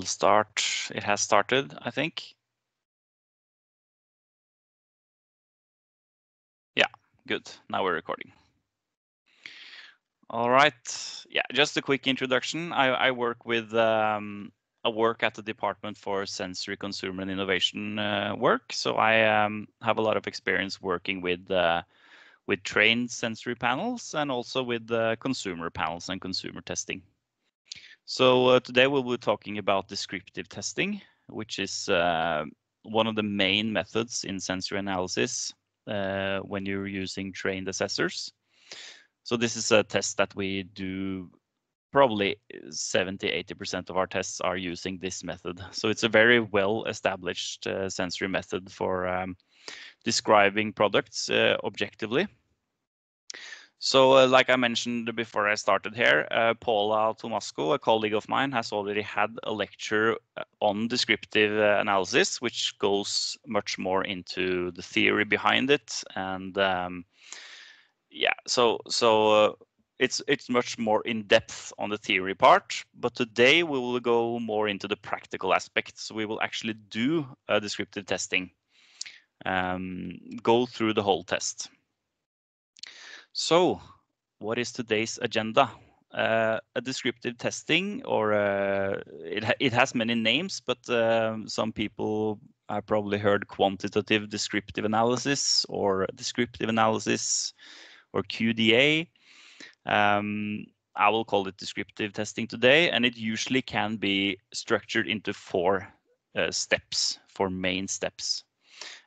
start. It has started, I think. Yeah, good. Now we're recording. All right. Yeah, just a quick introduction. I work with I work at the Department for Sensory Consumer and Innovation work. So I have a lot of experience working with trained sensory panels and also with consumer panels and consumer testing. So today we'll be talking about descriptive testing, which is one of the main methods in sensory analysis when you're using trained assessors. So this is a test that we do. Probably 70–80% of our tests are using this method. So it's a very well established sensory method for describing products objectively. So like I mentioned before I started here, Paula Tomasco, a colleague of mine, has already had a lecture on descriptive analysis, which goes much more into the theory behind it. And yeah, so it's much more in depth on the theory part, but today we will go more into the practical aspects. We will actually do a descriptive testing, go through the whole test. So what is today's agenda? A descriptive testing, or it has many names, but some people have probably heard quantitative descriptive analysis or descriptive analysis or QDA. I will call it descriptive testing today, and it usually can be structured into four steps, four main steps.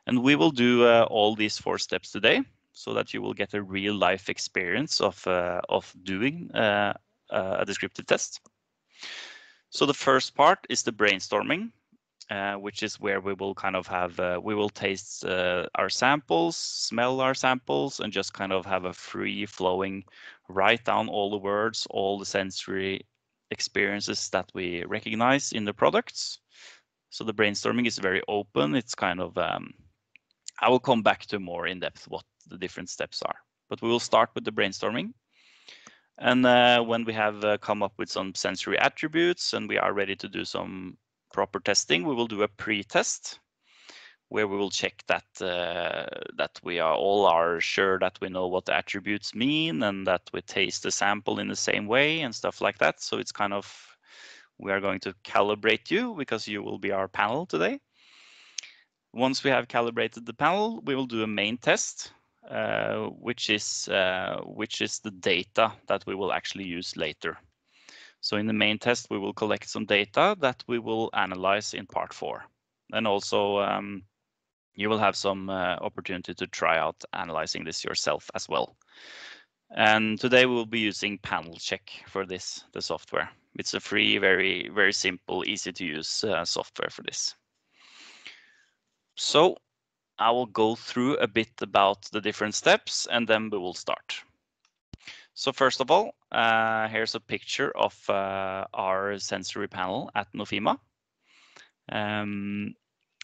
And we will do all these four steps today, so that you will get a real life experience of doing a descriptive test. So the first part is the brainstorming, which is where we will kind of have, we will taste our samples, smell our samples, and just kind of have a free flowing, write down all the words, all the sensory experiences that we recognize in the products. So the brainstorming is very open. It's kind of, I will come back to more in depth what the different steps are, but we will start with the brainstorming. And when we have come up with some sensory attributes and we are ready to do some proper testing, we will do a pre-test where we will check that that we are sure that we know what the attributes mean and that we taste the sample in the same way and stuff like that. So it's kind of, we are going to calibrate you because you will be our panel today. Once we have calibrated the panel, we will do a main test, which is the data that we will actually use later. So in the main test, we will collect some data that we will analyze in part 4. And also, you will have some opportunity to try out analyzing this yourself as well. And today we will be using Panel Check for this, the software. It's a free, very, very simple, easy to use software for this. So I will go through a bit about the different steps and then we will start. So first of all, here's a picture of our sensory panel at Nofima.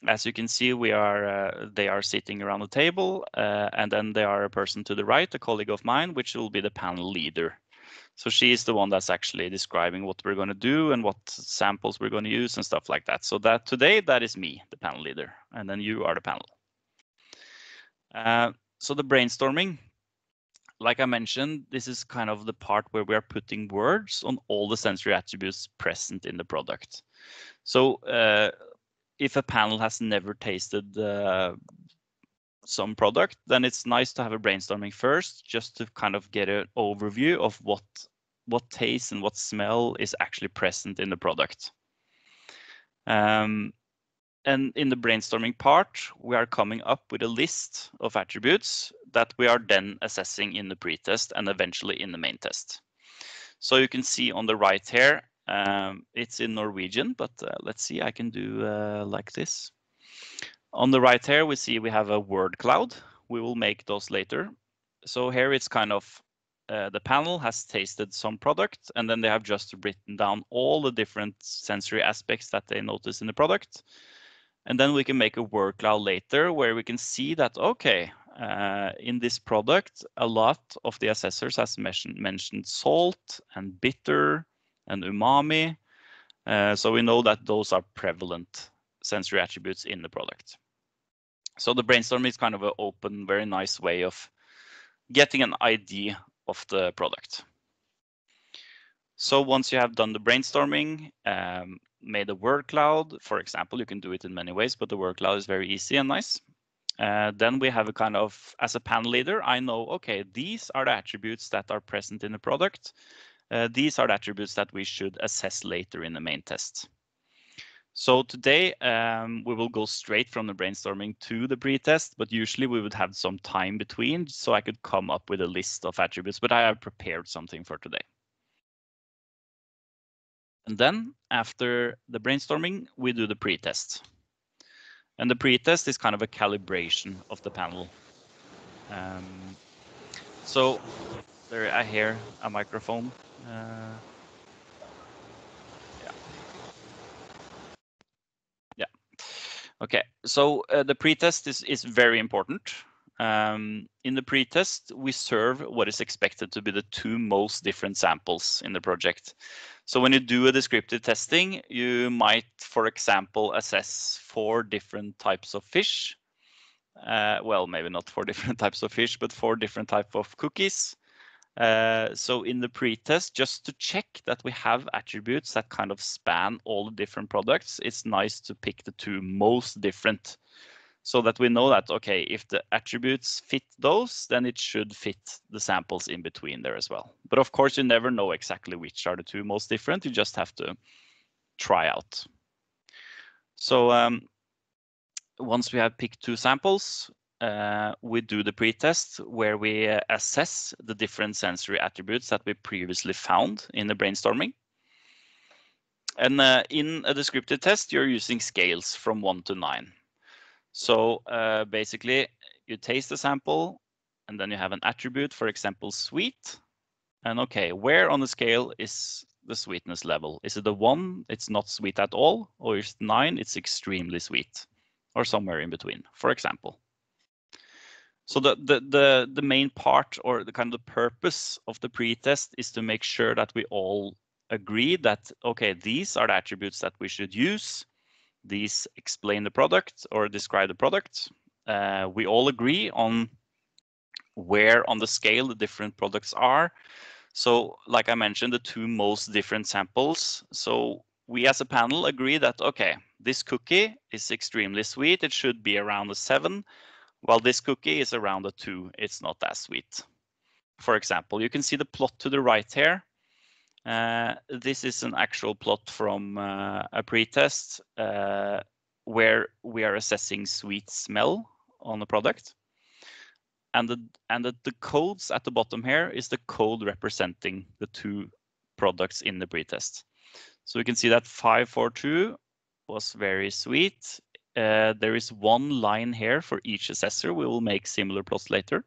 As you can see, they are sitting around the table, and then there are a person to the right, a colleague of mine, which will be the panel leader. So she is the one that's actually describing what we're going to do and what samples we're going to use and stuff like that. So that today, that is me, the panel leader, and then you are the panel. So the brainstorming, like I mentioned, this is kind of the part where we are putting words on all the sensory attributes present in the product. So if a panel has never tasted some product, then it's nice to have a brainstorming first, just to kind of get an overview of what taste and what smell is actually present in the product. And in the brainstorming part, we are coming up with a list of attributes that we are then assessing in the pre-test and eventually in the main test. So you can see on the right here, it's in Norwegian, but let's see, I can do like this. On the right here, we see we have a word cloud. We will make those later. So here it's kind of, the panel has tasted some product, and then they have just written down all the different sensory aspects that they notice in the product. And then we can make a word cloud later where we can see that, okay, in this product, a lot of the assessors has mentioned salt and bitter and umami. So we know that those are prevalent sensory attributes in the product. So the brainstorming is kind of an open, very nice way of getting an idea of the product. So once you have done the brainstorming, made a word cloud, for example, you can do it in many ways, but the word cloud is very easy and nice. Then we have a kind of, as a panel leader, I know, okay, these are the attributes that are present in the product. These are the attributes that we should assess later in the main test. So today we will go straight from the brainstorming to the pre-test, but usually we would have some time between so I could come up with a list of attributes, but I have prepared something for today. And then after the brainstorming, we do the pre-test. And the pre-test is kind of a calibration of the panel. So there, I hear a microphone. Yeah. Okay, so the pre-test is very important. In the pre-test, we serve what is expected to be the 2 most different samples in the project. So when you do a descriptive testing, you might, for example, assess 4 different types of fish. Well, maybe not 4 different types of fish, but 4 different types of cookies. So in the pre-test, just to check that we have attributes that kind of span all the different products, it's nice to pick the 2 most different so that we know that, okay, if the attributes fit those, then it should fit the samples in between there as well. But of course, you never know exactly which are the 2 most different. You just have to try out. So once we have picked 2 samples, we do the pre-test where we assess the different sensory attributes that we previously found in the brainstorming. And in a descriptive test, you're using scales from 1 to 9. So basically, you taste the sample, and then you have an attribute, for example, sweet. And okay, where on the scale is the sweetness level? Is it a 1, it's not sweet at all, or is it 9, it's extremely sweet, or somewhere in between, for example. So the main part, or the kind of the purpose of the pre-test, is to make sure that we all agree that, okay, these are the attributes that we should use. These explain the product or describe the product. We all agree on where on the scale the different products are. So like I mentioned, the 2 most different samples. So we as a panel agree that, okay, this cookie is extremely sweet. It should be around a 7. While this cookie is around a 2, it's not as sweet. For example, you can see the plot to the right here. This is an actual plot from a pre-test where we are assessing sweet smell on the product. And the codes at the bottom here is the code representing the 2 products in the pre-test. So we can see that 542 was very sweet. There is 1 line here for each assessor. We will make similar plots later.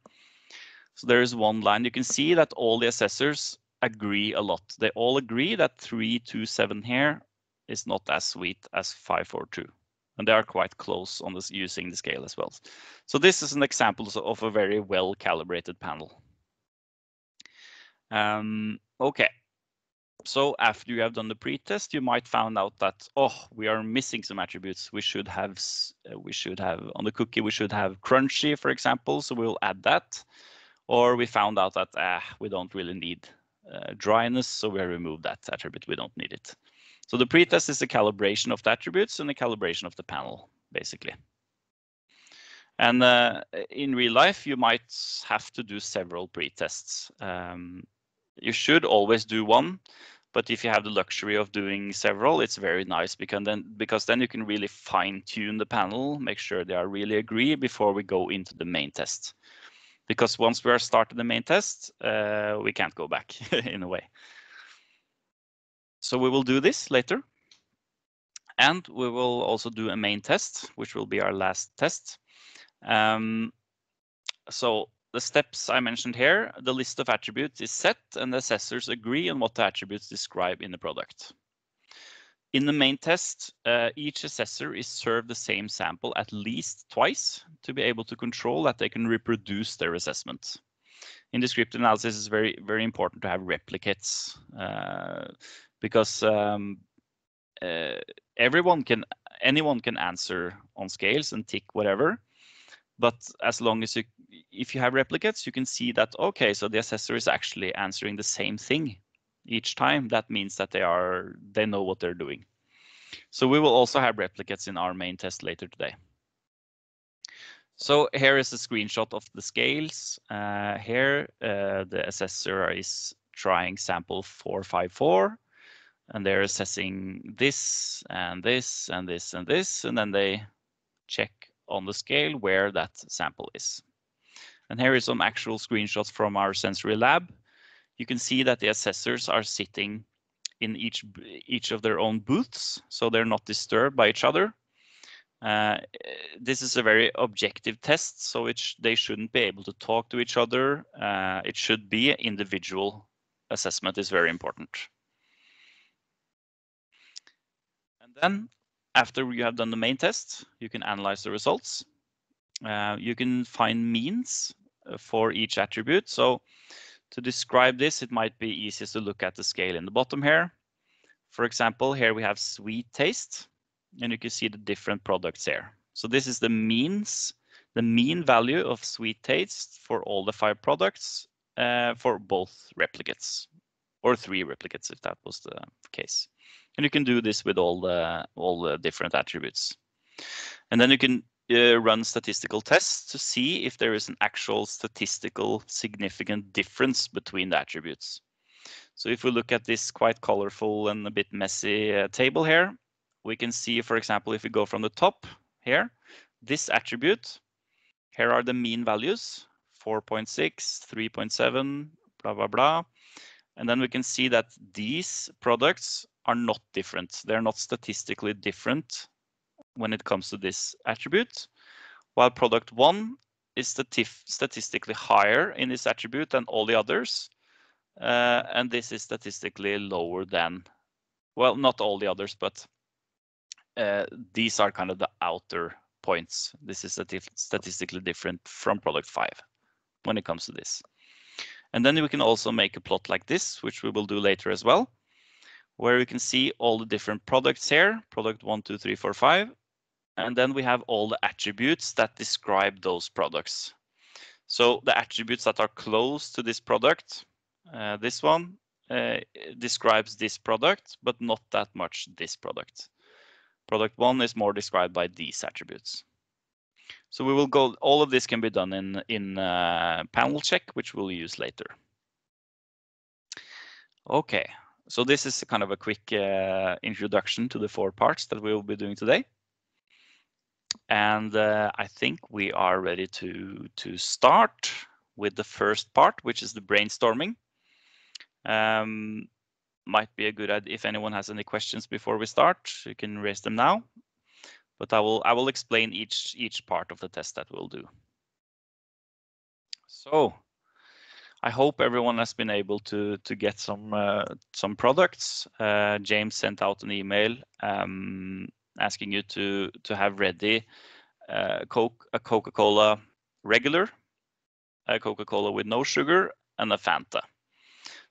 So there is 1 line. You can see that all the assessors agree a lot. They all agree that 327 here is not as sweet as 542. And they are quite close on this using the scale as well. So this is an example of a very well calibrated panel. Okay. So after you have done the pre-test, you might find out that, oh, we are missing some attributes. We should have on the cookie, we should have crunchy, for example. So we'll add that. Or we found out that we don't really need dryness, so we remove that attribute. We don't need it. So the pre-test is a calibration of the attributes and a calibration of the panel, basically. And in real life, you might have to do several pre-tests. You should always do 1, but if you have the luxury of doing several, it's very nice because then you can really fine-tune the panel, make sure they are really agree before we go into the main test. Because once we are started the main test, we can't go back in a way. So we will do this later. And we will also do a main test, which will be our last test. So the steps I mentioned here, the list of attributes is set and the assessors agree on what the attributes describe in the product. In the main test, each assessor is served the same sample at least twice to be able to control that they can reproduce their assessment. In descriptive analysis, it's very, very important to have replicates because anyone can answer on scales and tick whatever. But as long as if you have replicates, you can see that, okay, so the assessor is actually answering the same thing each time. That means that they know what they're doing. So we will also have replicates in our main test later today. So here is a screenshot of the scales. Here, the assessor is trying sample 454, and they're assessing this and this and this and this, and then they check on the scale where that sample is. And here is some actual screenshots from our sensory lab. You can see that the assessors are sitting in each of their own booths, so they're not disturbed by each other. This is a very objective test, so they shouldn't be able to talk to each other. It should be individual assessment is very important. And then after you have done the main test, you can analyze the results. You can find means for each attribute. So to describe this, it might be easiest to look at the scale in the bottom here. For example, here we have sweet taste, and you can see the different products here. So this is the mean value of sweet taste for all the 5 products for both replicates, or 3 replicates if that was the case. And you can do this with all the different attributes. And then you can run statistical tests to see if there is an actual statistical significant difference between the attributes. So if we look at this quite colorful and a bit messy table here, we can see, for example, if we go from the top here, this attribute, here are the mean values, 4.6, 3.7, blah, blah, blah. And then we can see that these products are not different. They're not statistically different when it comes to this attribute, while product 1 is statistically higher in this attribute than all the others. And this is statistically lower than, well, not all the others, but these are kind of the outer points. This is statistically different from product 5 when it comes to this. And then we can also make a plot like this, which we will do later as well, where we can see all the different products here, product 1, 2, 3, 4, 5. And then we have all the attributes that describe those products. So the attributes that are close to this product, this one describes this product, but not that much this product. Product 1 is more described by these attributes. So we will go, all of this can be done in panel check, which we'll use later. Okay, so this is kind of a quick introduction to the 4 parts that we will be doing today. And I think we are ready to start with the first part, which is the brainstorming. Might be a good idea if anyone has any questions before we start, you can raise them now. But I will explain each part of the test that we'll do. So I hope everyone has been able to get some products. James sent out an email asking you to have ready a Coca-Cola regular, a Coca-Cola with no sugar, and a Fanta.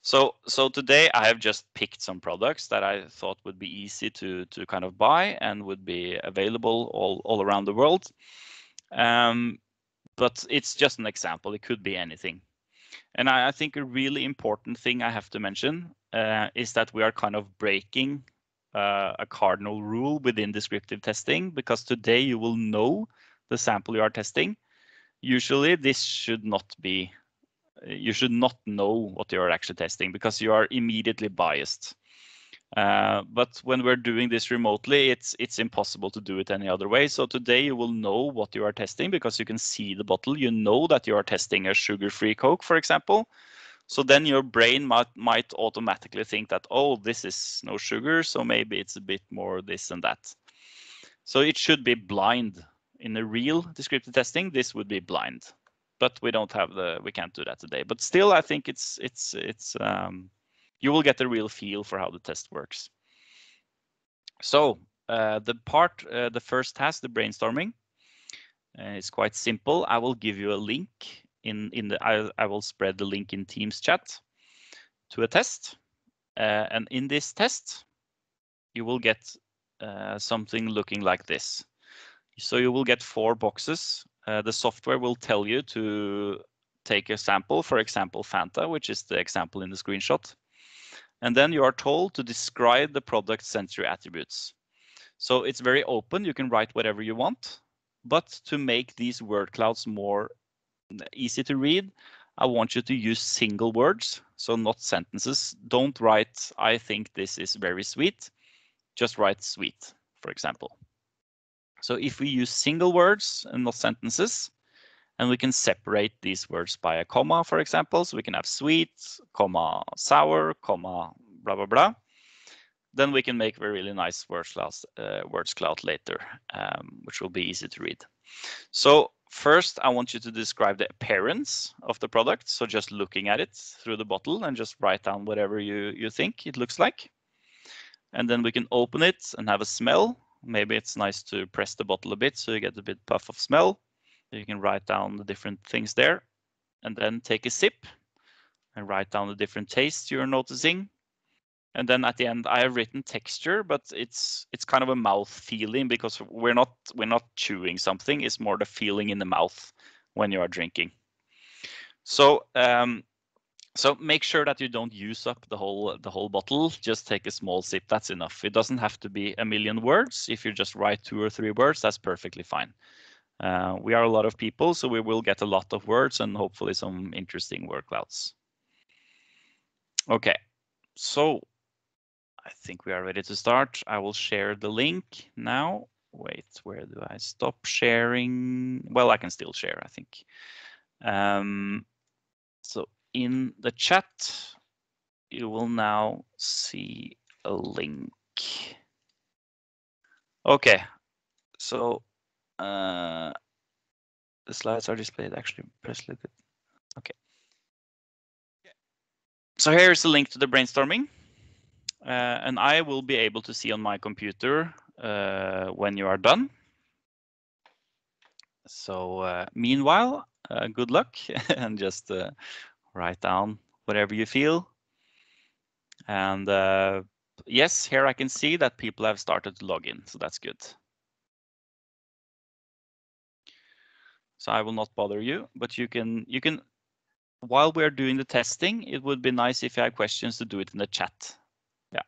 So today I have just picked some products that I thought would be easy to kind of buy and would be available all around the world. But it's just an example. It could be anything. And I think a really important thing I have to mention is that we are kind of breaking a cardinal rule within descriptive testing, because today you will know the sample you are testing. Usually this should not be, you should not know what you are actually testing because you are immediately biased. But when we're doing this remotely, it's impossible to do it any other way. So today you will know what you are testing because you can see the bottle. You know that you are testing a sugar-free Coke, for example. So then your brain might automatically think that, oh, this is no sugar, so maybe it's a bit more this and that. So it should be blind. In a real descriptive testing, this would be blind. But we can't do that today. But still, I think you will get a real feel for how the test works. So the first task, the brainstorming, is quite simple. I will give you a link I will spread the link in Teams chat to a test. And in this test, you will get something looking like this. So you will get 4 boxes. The software will tell you to take a sample, for example, Fanta, which is the example in the screenshot. And then you are told to describe the product sensory attributes. So it's very open. You can write whatever you want. But to make these word clouds more easy to read, I want you to use single words, so not sentences. Don't write, I think this is very sweet. Just write sweet, for example. So if we use single words and not sentences, and we can separate these words by a comma, for example, so we can have sweet, comma, sour, comma, blah, blah, blah. Then we can make a really nice words cloud later, which will be easy to read. So first, I want you to describe the appearance of the product. So just looking at it through the bottle and just write down whatever you think it looks like. And then we can open it and have a smell. Maybe it's nice to press the bottle a bit so you get a bit puff of smell. You can write down the different things there, and then take a sip and write down the different tastes you're noticing. And then at the end, I have written texture, but it's kind of a mouth feeling because we're not chewing something. It's more the feeling in the mouth when you are drinking. So so make sure that you don't use up the whole bottle. Just take a small sip. That's enough. It doesn't have to be a million words. If you just write 2 or 3 words, that's perfectly fine. We are a lot of people, so we will get a lot of words and hopefully some interesting word clouds. Okay, so I think we are ready to start. I will share the link now. Wait, where do I stop sharing? Well, I can still share, I think. So in the chat, you will now see a link. Okay, so the slides are displayed actually. Press a little bit. Okay. So here's the link to the brainstorming. And I will be able to see on my computer when you are done. So meanwhile, good luck and just write down whatever you feel. And yes, here I can see that people have started to log in, so that's good. So I will not bother you, but you can, while we're doing the testing, it would be nice if you have questions to do it in the chat. Yeah.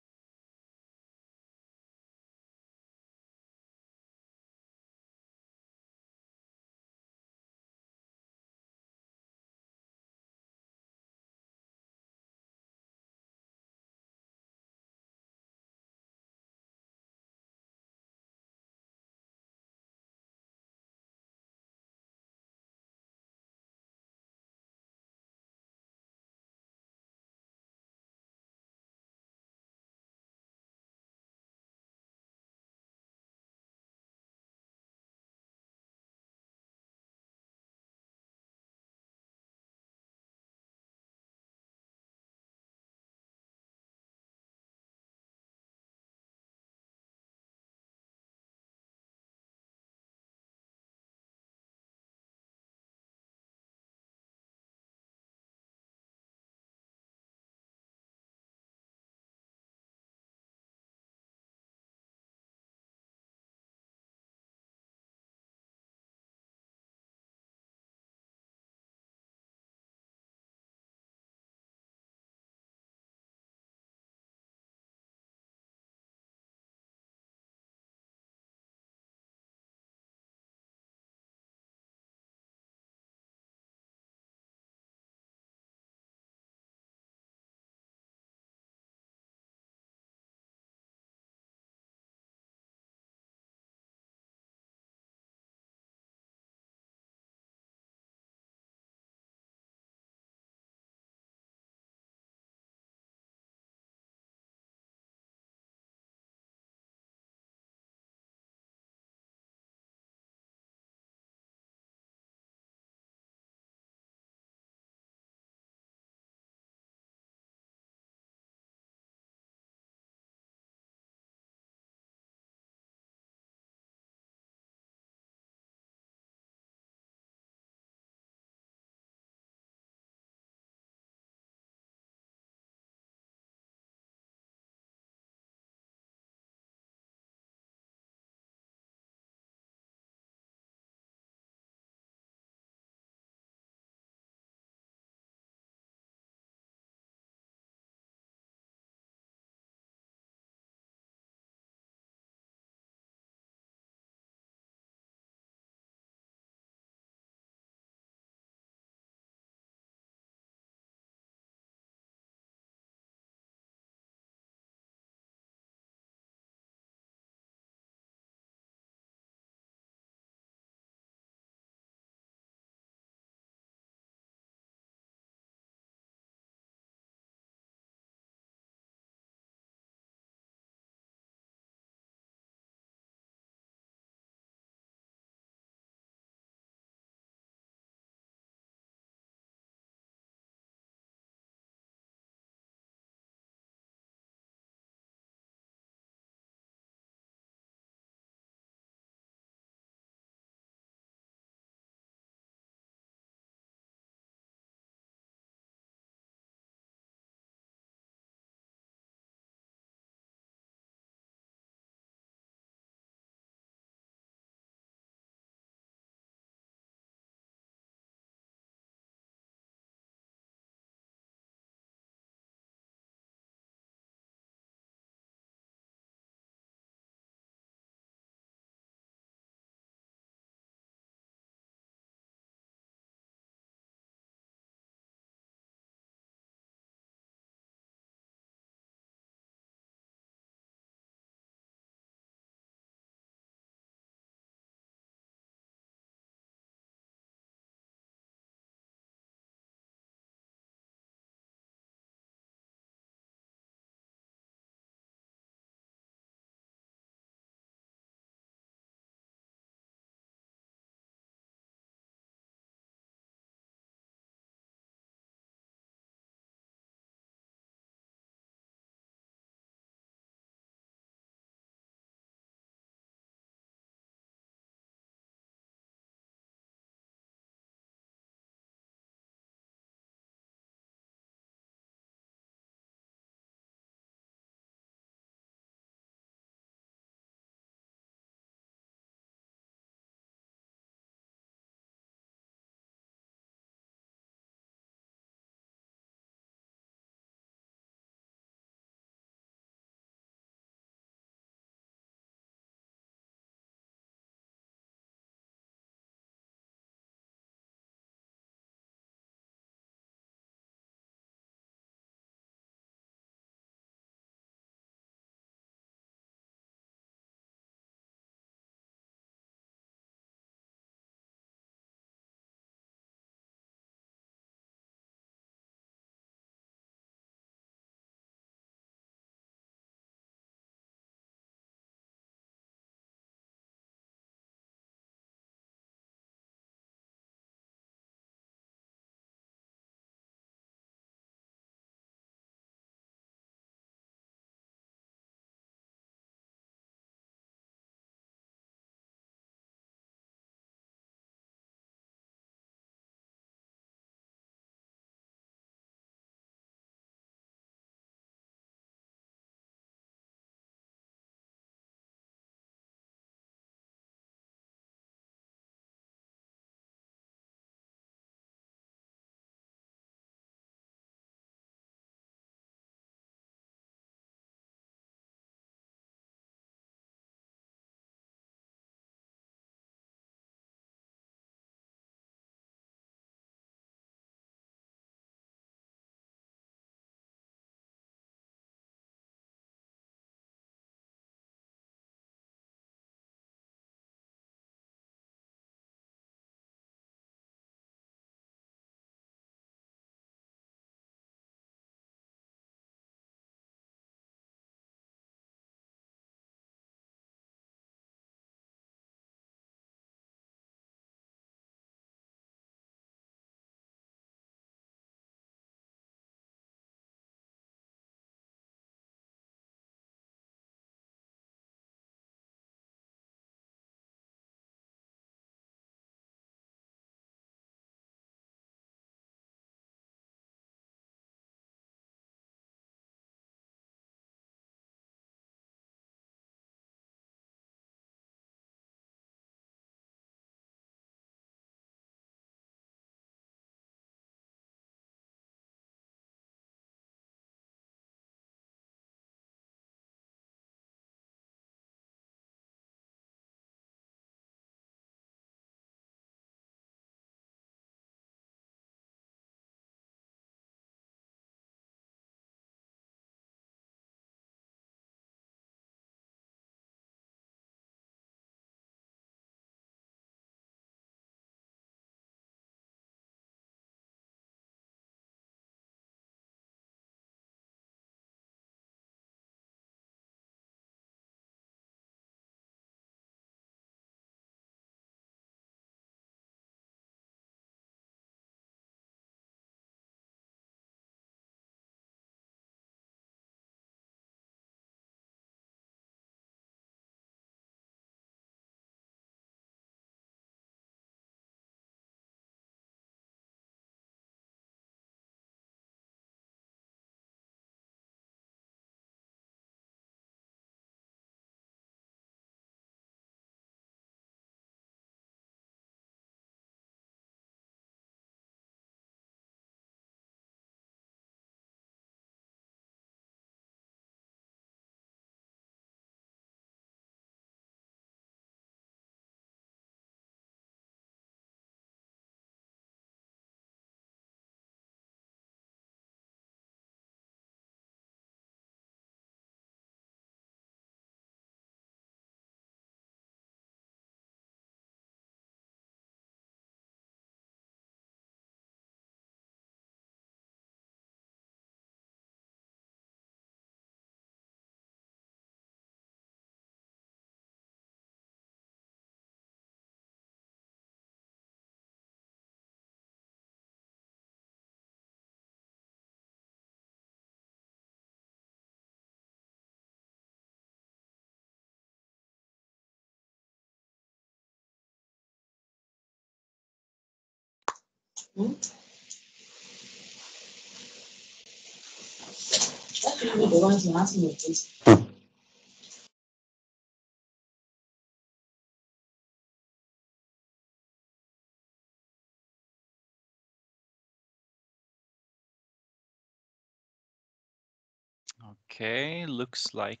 Okay, looks like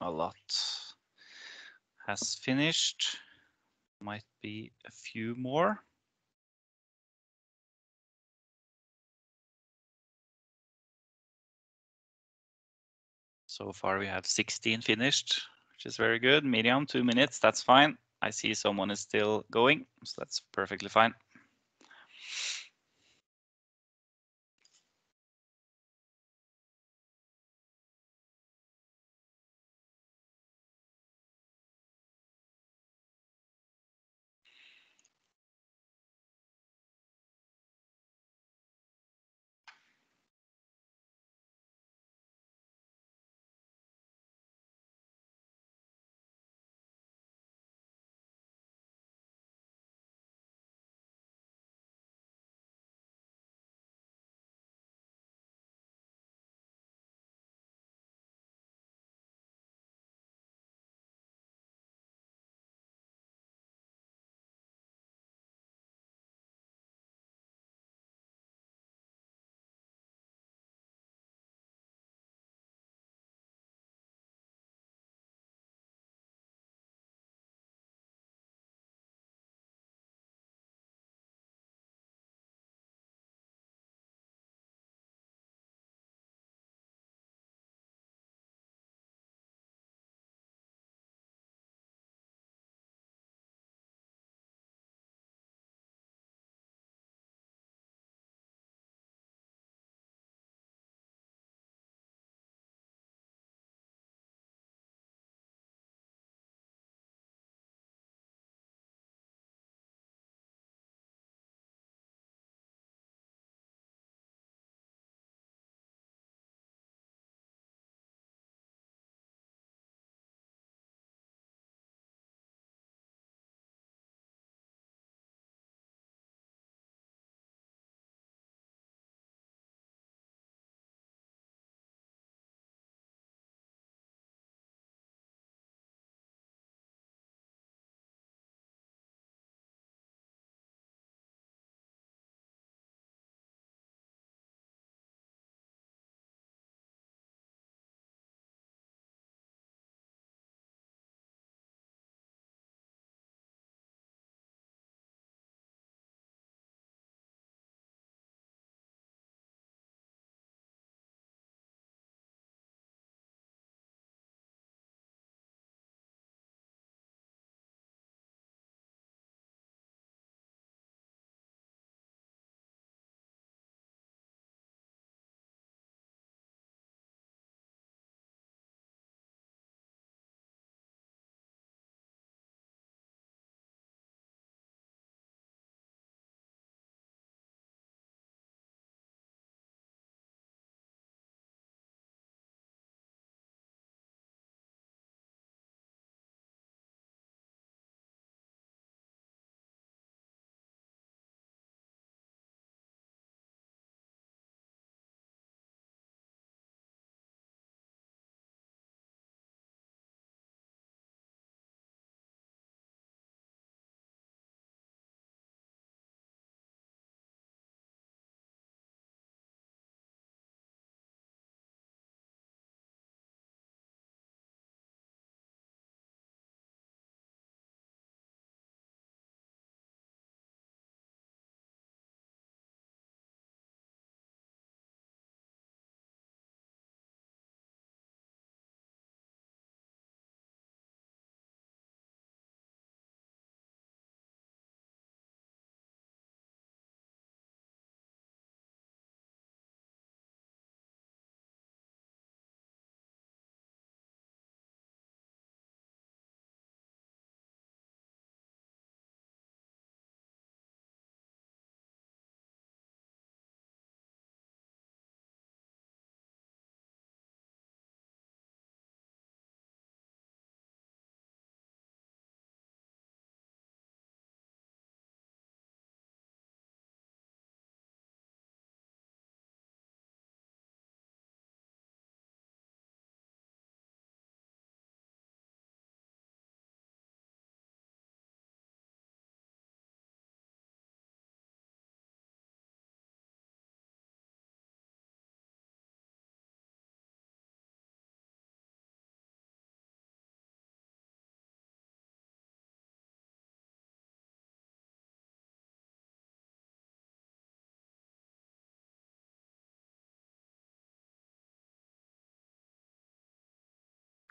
a lot has finished. Might be a few more. So far we have 16 finished, which is very good. Medium, 2 minutes, that's fine. I see someone is still going, so that's perfectly fine.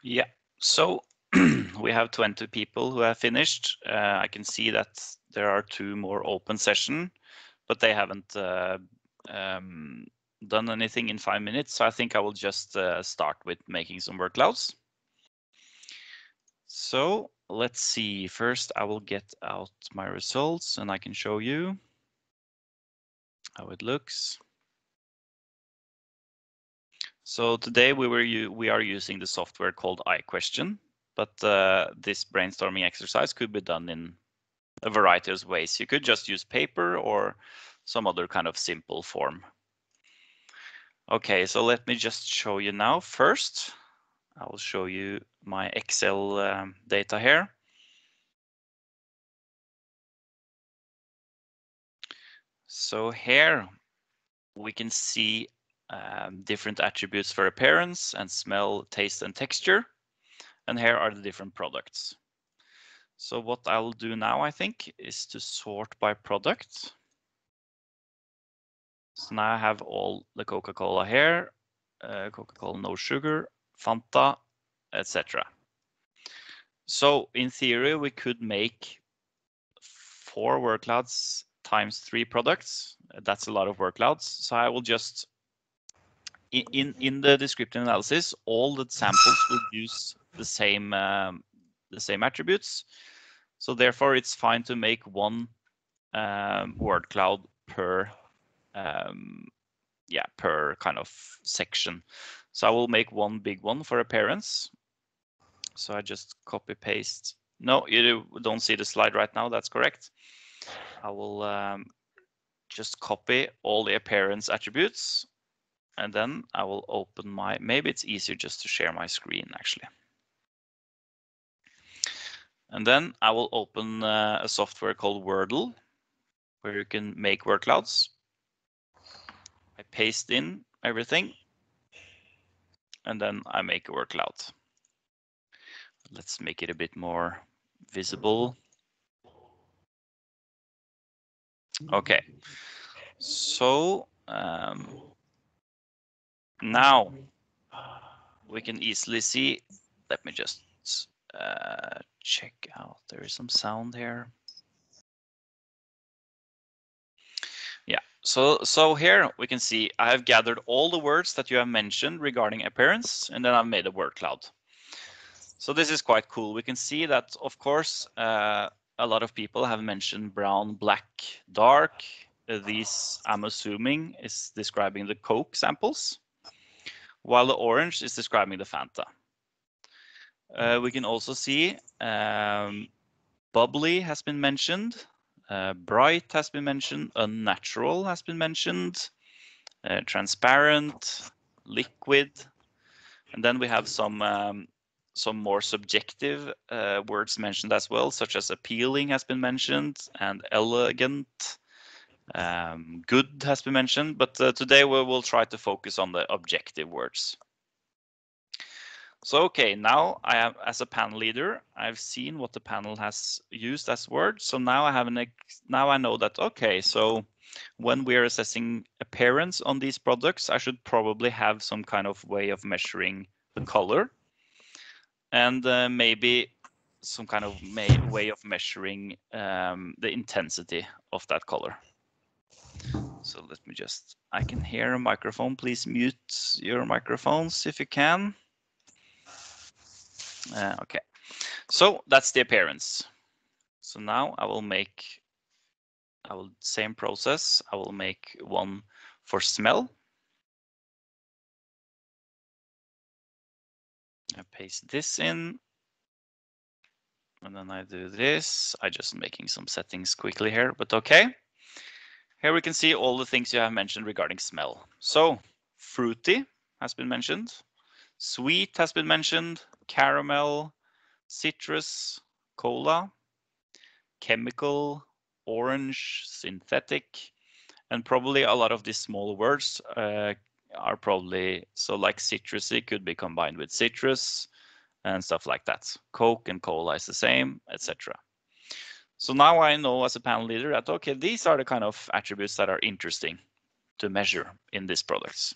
Yeah, so we have 20 people who have finished. I can see that there are 2 more open sessions, but they haven't done anything in 5 minutes. So I think I will just start with making some word clouds. So let's see. First, I will get out my results and I can show you how it looks. So today we are using the software called iQuestion, but this brainstorming exercise could be done in a variety of ways. You could just use paper or some other kind of simple form. Okay, so let me just show you now. First, I will show you my Excel data here. So here we can see different attributes for appearance and smell, taste, and texture. And here are the different products. So what I will do now, I think, is to sort by product. So now I have all the Coca-Cola here, Coca-Cola no sugar, Fanta, etc. So in theory, we could make 4 word clouds times 3 products. That's a lot of word clouds. So I will just, in the descriptive analysis, all the samples will use the same attributes. So therefore, it's fine to make 1 word cloud per per kind of section. So I will make 1 big one for appearance. So I just copy paste. No, you don't see the slide right now. That's correct. I will just copy all the appearance attributes, and then I will open my, maybe it's easier just to share my screen actually. And then I will open a software called Wordle, where you can make word clouds. I paste in everything, and then I make a word cloud. Let's make it a bit more visible. Okay, so now we can easily see, let me just check out, there is some sound here. Yeah, so here we can see I have gathered all the words that you have mentioned regarding appearance, and then I've made a word cloud. So this is quite cool. We can see that, of course, a lot of people have mentioned brown, black, dark. These, I'm assuming, is describing the Coke samples, while the orange is describing the Fanta. We can also see bubbly has been mentioned, bright has been mentioned, unnatural has been mentioned, transparent, liquid, and then we have some more subjective words mentioned as well, such as appealing has been mentioned, and elegant, good has been mentioned, but today we will try to focus on the objective words. So, okay, now I have, as a panel leader, I've seen what the panel has used as words. So now I have now I know that, okay, so when we are assessing appearance on these products, I should probably have some kind of way of measuring the color, and maybe some kind of way of measuring the intensity of that color. So let me just, I can hear a microphone. Please mute your microphones if you can. Okay, so that's the appearance. So now I will make, same process. I will make one for smell. I paste this in, and then I do this. I'm just making some settings quickly here, but okay. Here we can see all the things you have mentioned regarding smell. So fruity has been mentioned, sweet has been mentioned, caramel, citrus, cola, chemical, orange, synthetic, and probably a lot of these small words are probably, so like citrusy could be combined with citrus and stuff like that. Coke and cola is the same, etc. So now I know as a panel leader that, okay, these are the kind of attributes that are interesting to measure in these products.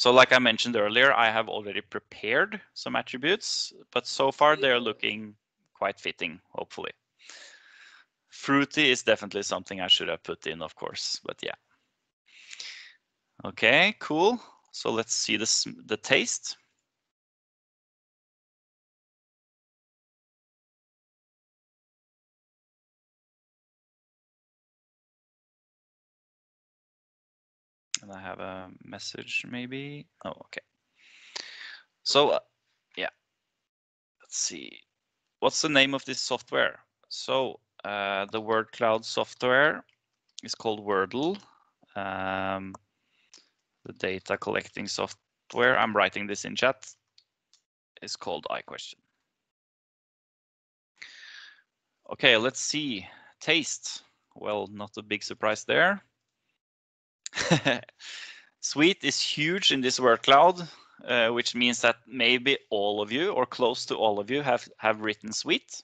So like I mentioned earlier, I have already prepared some attributes, but so far they're looking quite fitting, hopefully. Fruity is definitely something I should have put in, of course, but yeah. Okay, cool. So let's see the taste. And I have a message maybe. Oh, okay. So yeah, let's see. What's the name of this software? So the word cloud software is called Wordle. The data collecting software, I'm writing this in chat, is called iQuestion. Okay, let's see. Taste. Well, not a big surprise there. Sweet is huge in this word cloud, which means that maybe all of you or close to all of you have written sweet,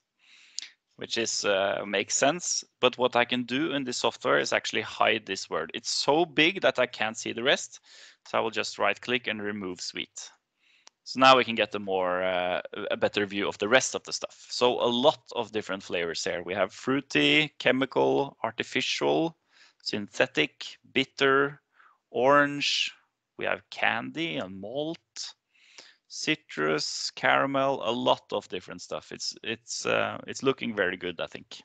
which is makes sense. But what I can do in this software is actually hide this word. It's so big that I can't see the rest. So I will just right click and remove sweet. So now we can get a better view of the rest of the stuff. So a lot of different flavors here. We have fruity, chemical, artificial, synthetic, bitter, orange. We have candy and malt, citrus, caramel, a lot of different stuff. It's looking very good, I think.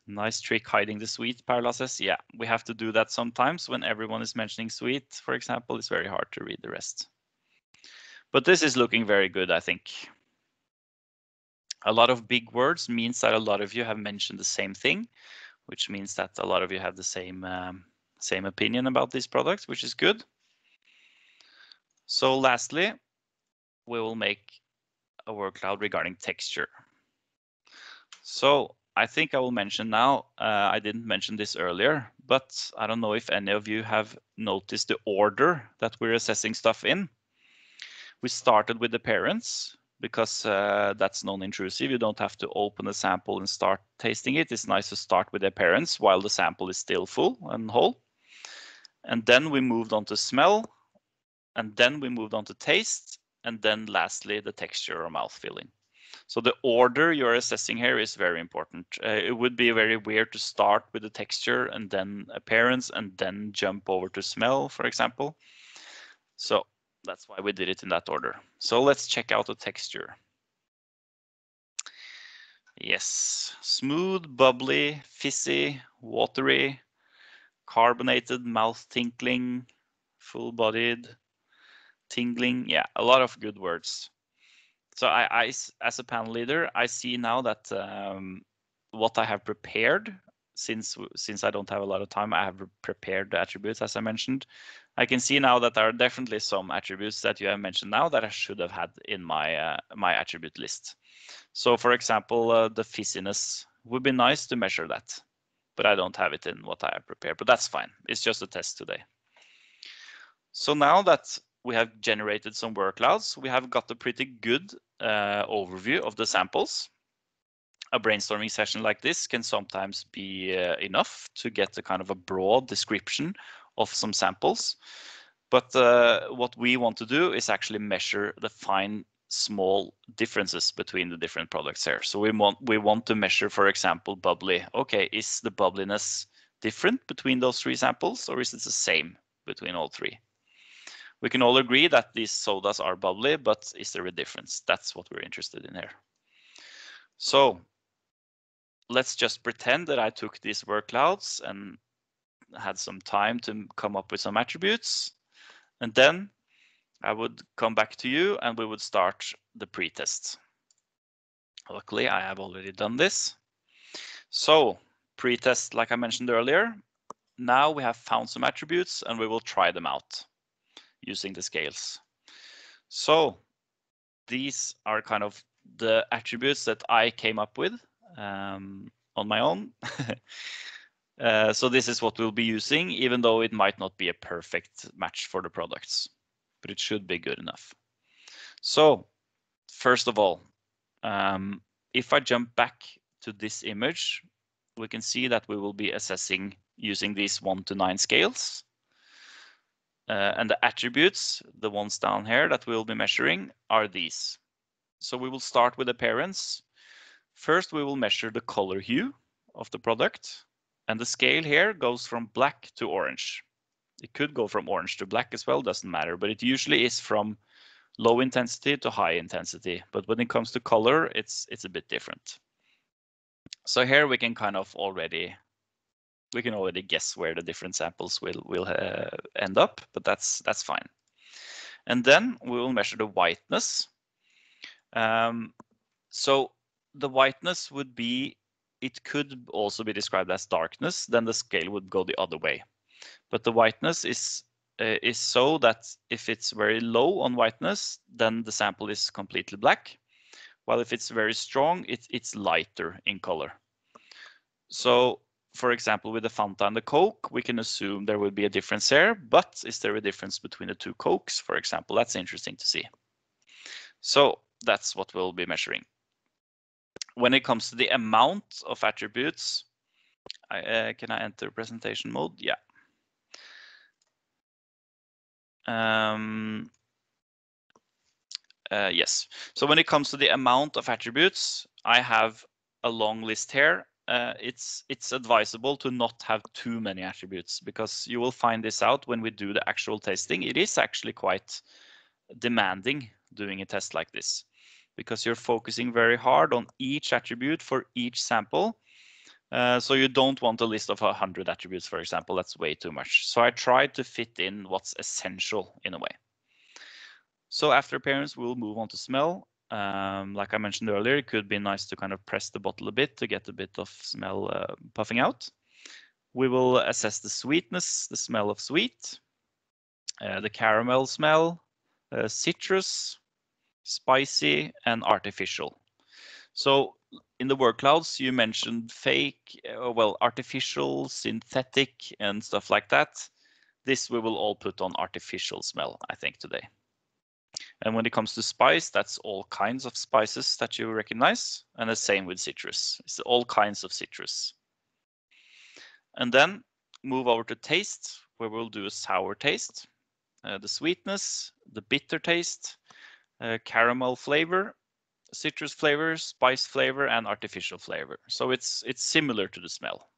Nice trick hiding the sweet, Parla says. Yeah, we have to do that sometimes when everyone is mentioning sweet, for example. It's very hard to read the rest. But this is looking very good, I think. A lot of big words means that a lot of you have mentioned the same thing, which means that a lot of you have the same opinion about these products, which is good. So lastly, we will make a word cloud regarding texture. So I think I will mention now, I didn't mention this earlier, but I don't know if any of you have noticed the order that we're assessing stuff in. We started with the parents because that's non-intrusive. You don't have to open a sample and start tasting it. It's nice to start with the parents while the sample is still full and whole. And then we moved on to smell, and then we moved on to taste, and then lastly, the texture or mouth feeling. So the order you're assessing here is very important. It would be very weird to start with the texture and then appearance and then jump over to smell, for example. So that's why we did it in that order. So let's check out the texture. Yes, smooth, bubbly, fizzy, watery, carbonated, mouth tinkling, full-bodied, tingling. Yeah, a lot of good words. So I, as a panel leader, I see now that what I have prepared, since I don't have a lot of time, I have prepared the attributes, as I mentioned. I can see now that there are definitely some attributes that you have mentioned now that I should have had in my my attribute list. So for example, the fizziness would be nice to measure that, but I don't have it in what I have prepared, but that's fine. It's just a test today. So now that we have generated some word clouds, we have got a pretty good overview of the samples. A brainstorming session like this can sometimes be enough to get a kind of a broad description of some samples. But what we want to do is actually measure the fine, small differences between the different products here. So we want to measure, for example, bubbly. Okay, is the bubbliness different between those three samples, or is it the same between all three? We can all agree that these sodas are bubbly, but is there a difference? That's what we're interested in here. So let's just pretend that I took these word clouds and had some time to come up with some attributes. And then I would come back to you and we would start the pre-test. Luckily, I have already done this. So pre-test, like I mentioned earlier, now we have found some attributes and we will try them out using the scales. So these are kind of the attributes that I came up with on my own. So this is what we'll be using, even though it might not be a perfect match for the products, but it should be good enough. So first of all, if I jump back to this image, we can see that we will be assessing using these 1 to 9 scales. And the attributes, the ones down here that we'll be measuring, are these. So we will start with appearance. First, we will measure the color hue of the product. And the scale here goes from black to orange. It could go from orange to black as well, doesn't matter, but it usually is from low intensity to high intensity. But when it comes to color, it's a bit different. So here we can kind of already guess where the different samples will end up, but that's fine. And then we will measure the whiteness. So the whiteness would be, it could also be described as darkness, then the scale would go the other way. But the whiteness is so that if it's very low on whiteness, then the sample is completely black. While if it's very strong, it's lighter in color. So for example, with the Fanta and the Coke, we can assume there would be a difference here, but is there a difference between the two Cokes, for example? That's interesting to see. So that's what we'll be measuring. When it comes to the amount of attributes, can I enter presentation mode? Yeah. Yes. So when it comes to the amount of attributes, I have a long list here. It's advisable to not have too many attributes, because you will find this out when we do the actual testing. It is actually quite demanding doing a test like this, because you're focusing very hard on each attribute for each sample. So you don't want a list of 100 attributes, for example. That's way too much. So I tried to fit in what's essential in a way. So after appearance, we'll move on to smell. Like I mentioned earlier, it could be nice to kind of press the bottle a bit to get a bit of smell puffing out. We will assess the sweetness, the smell of sweet, the caramel smell, citrus, spicy, and artificial. So in the word clouds, you mentioned fake, well, artificial, synthetic, and stuff like that. This we will all put on artificial smell, I think, today. And when it comes to spice, that's all kinds of spices that you recognize. And the same with citrus. It's all kinds of citrus. And then move over to taste, where we'll do a sour taste, the sweetness, the bitter taste, caramel flavor, citrus flavor, spice flavor, and artificial flavor. So it's similar to the smell.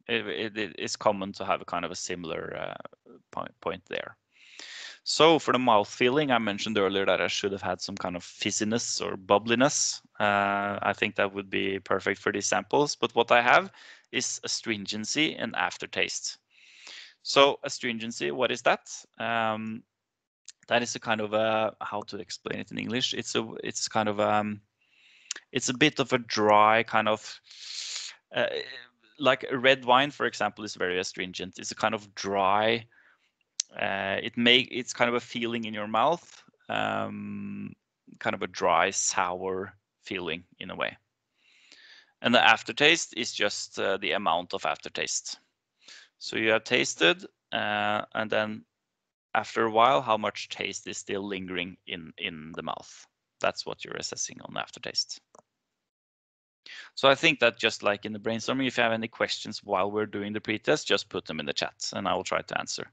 It is common to have a kind of a similar point there. So for the mouth feeling, I mentioned earlier that I should have had some kind of fizziness or bubbliness. I think that would be perfect for these samples. But what I have is astringency and aftertaste. So astringency, what is that? That is a kind of a, how to explain it in English? It's kind of it's a bit of a dry kind of, like red wine, for example, is very astringent. It's a kind of dry. It's kind of a feeling in your mouth, kind of a dry, sour feeling in a way. And the aftertaste is just the amount of aftertaste. So you have tasted, and then after a while, how much taste is still lingering in the mouth. That's what you're assessing on aftertaste. So I think that just like in the brainstorming, if you have any questions while we're doing the pretest, just put them in the chat and I will try to answer.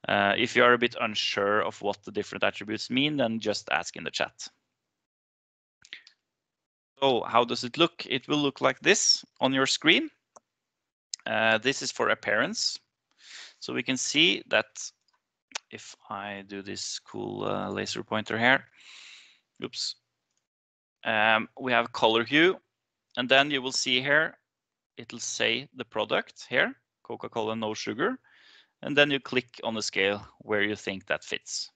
If you are a bit unsure of what the different attributes mean, then just ask in the chat. So how does it look? It will look like this on your screen. This is for appearance. So we can see that if I do this cool laser pointer here, oops, we have color hue, and then you will see here, it'll say the product here, Coca-Cola no sugar, and then you click on the scale where you think that fits.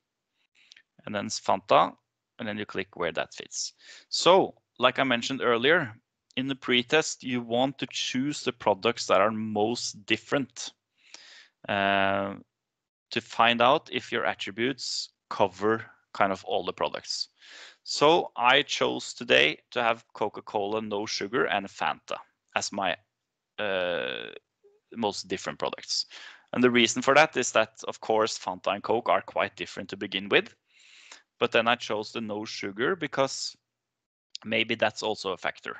And then it's Fanta, and then you click where that fits. So, like I mentioned earlier, in the pretest, you want to choose the products that are most different to find out if your attributes cover kind of all the products. So I chose today to have Coca-Cola no sugar and Fanta as my most different products. And the reason for that is that, of course, Fanta and Coke are quite different to begin with. But then I chose the no sugar because maybe that's also a factor.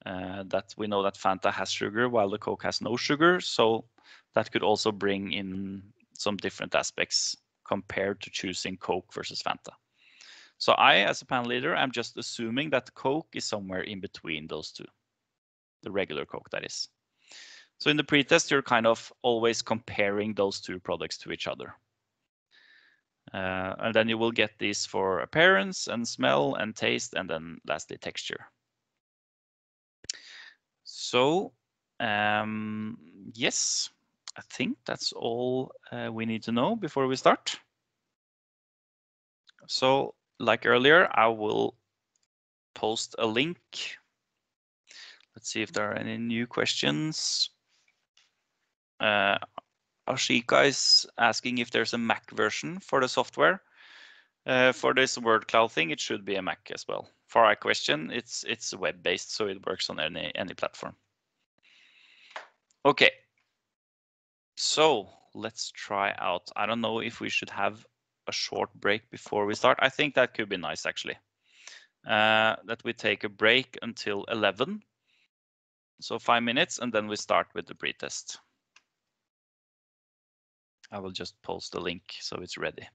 That we know that Fanta has sugar while the Coke has no sugar. So that could also bring in some different aspects compared to choosing Coke versus Fanta. So I, as a panel leader, I'm just assuming that Coke is somewhere in between those two, the regular Coke, that is. So in the pretest, you're kind of always comparing those two products to each other. And then you will get these for appearance and smell and taste, and then lastly, texture. So yes, I think that's all we need to know before we start. So like earlier, I will post a link. Let's see if there are any new questions. Ashika is asking if there's a Mac version for the software. For this word cloud thing, it should be a Mac as well. For our question, it's web-based, so it works on any platform. Okay, so let's try out. I don't know if we should have a short break before we start. I think that could be nice, actually. That we take a break until 11. So 5 minutes, and then we start with the pretest. I will just post the link so it's ready.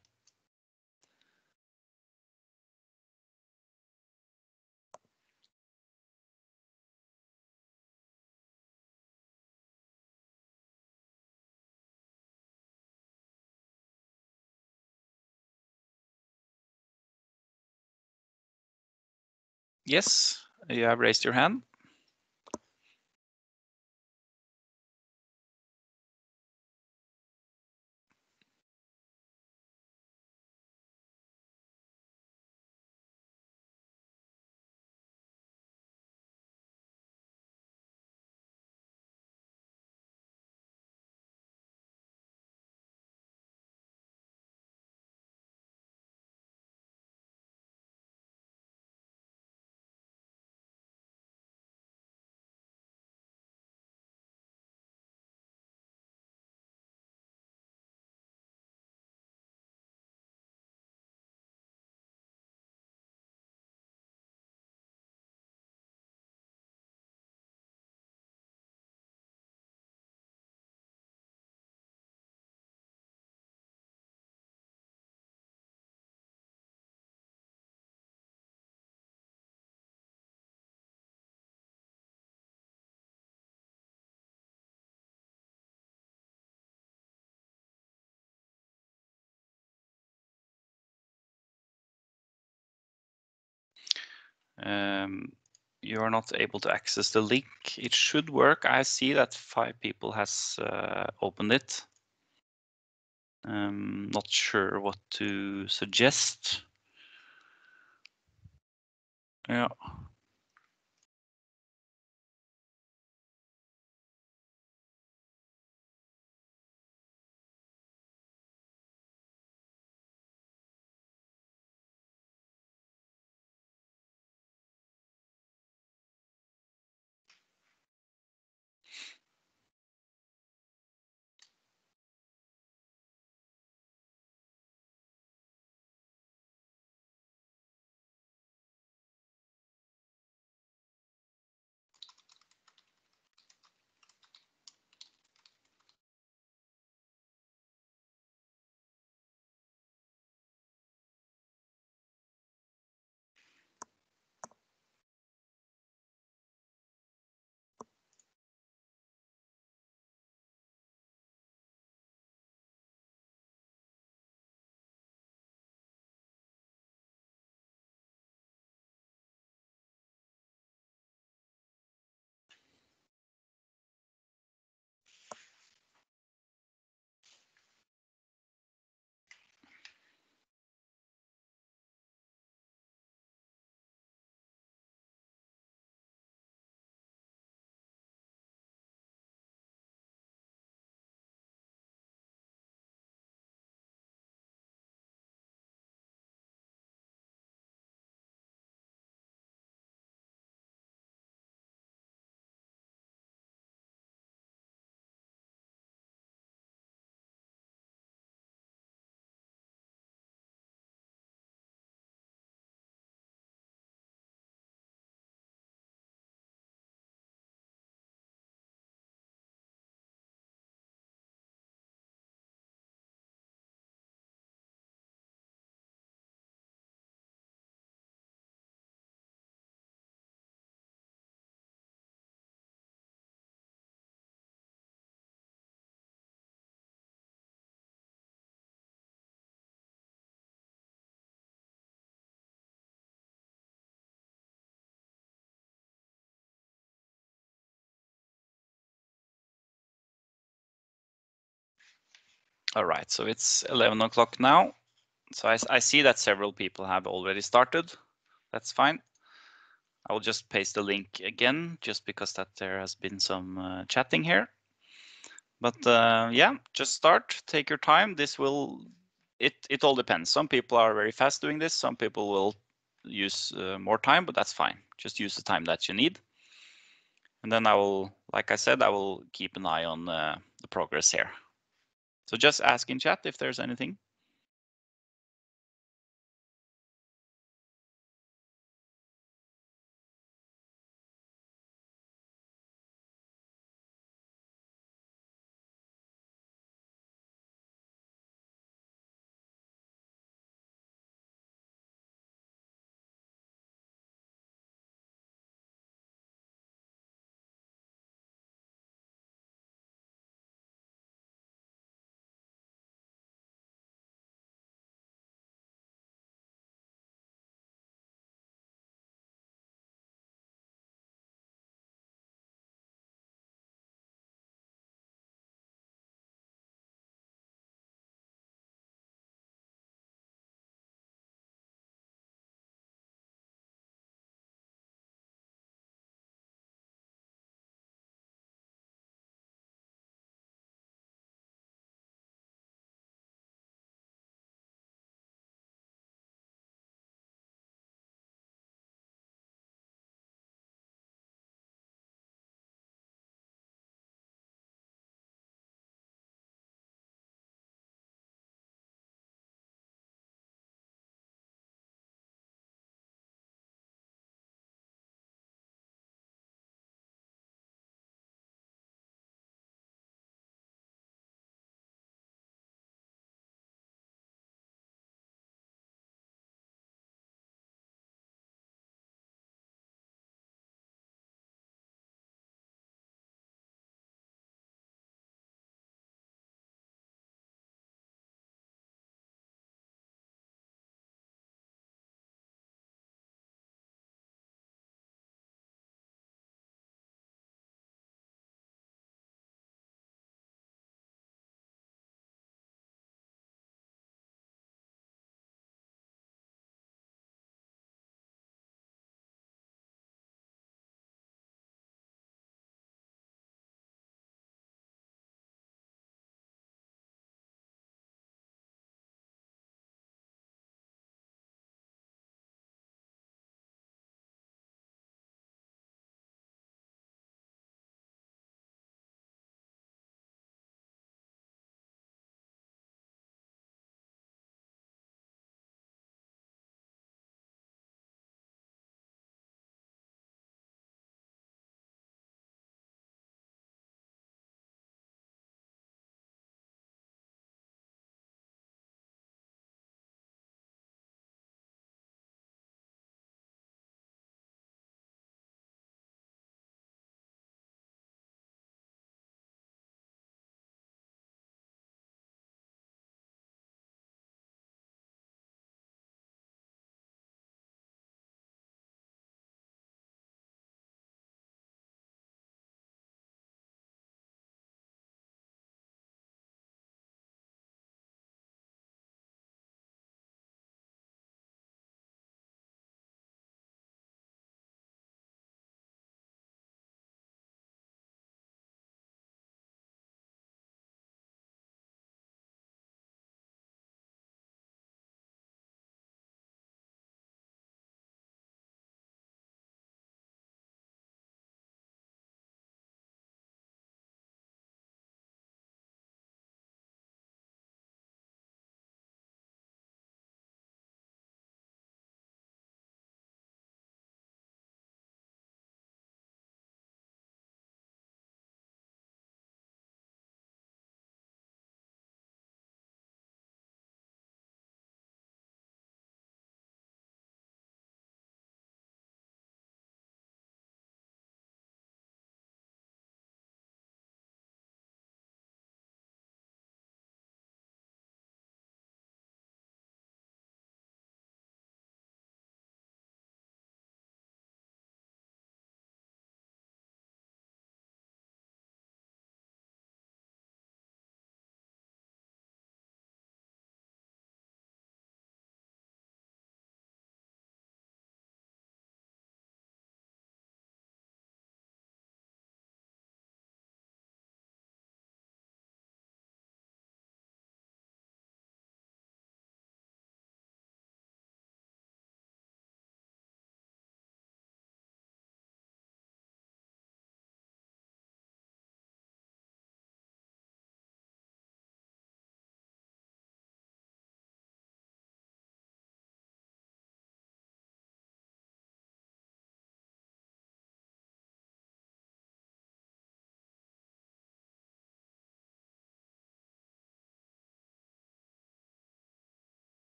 Yes, you have raised your hand. You are not able to access the link. It should work. I see that 5 people has opened it. Not sure what to suggest. Yeah. All right, so it's 11 o'clock now. So I see that several people have already started. That's fine. I will just paste the link again, just because that there has been some chatting here. But yeah, just start, take your time. This will, it all depends. Some people are very fast doing this. Some people will use more time, but that's fine. Just use the time that you need. And then I will, like I said, I will keep an eye on the progress here. So just ask in chat if there's anything.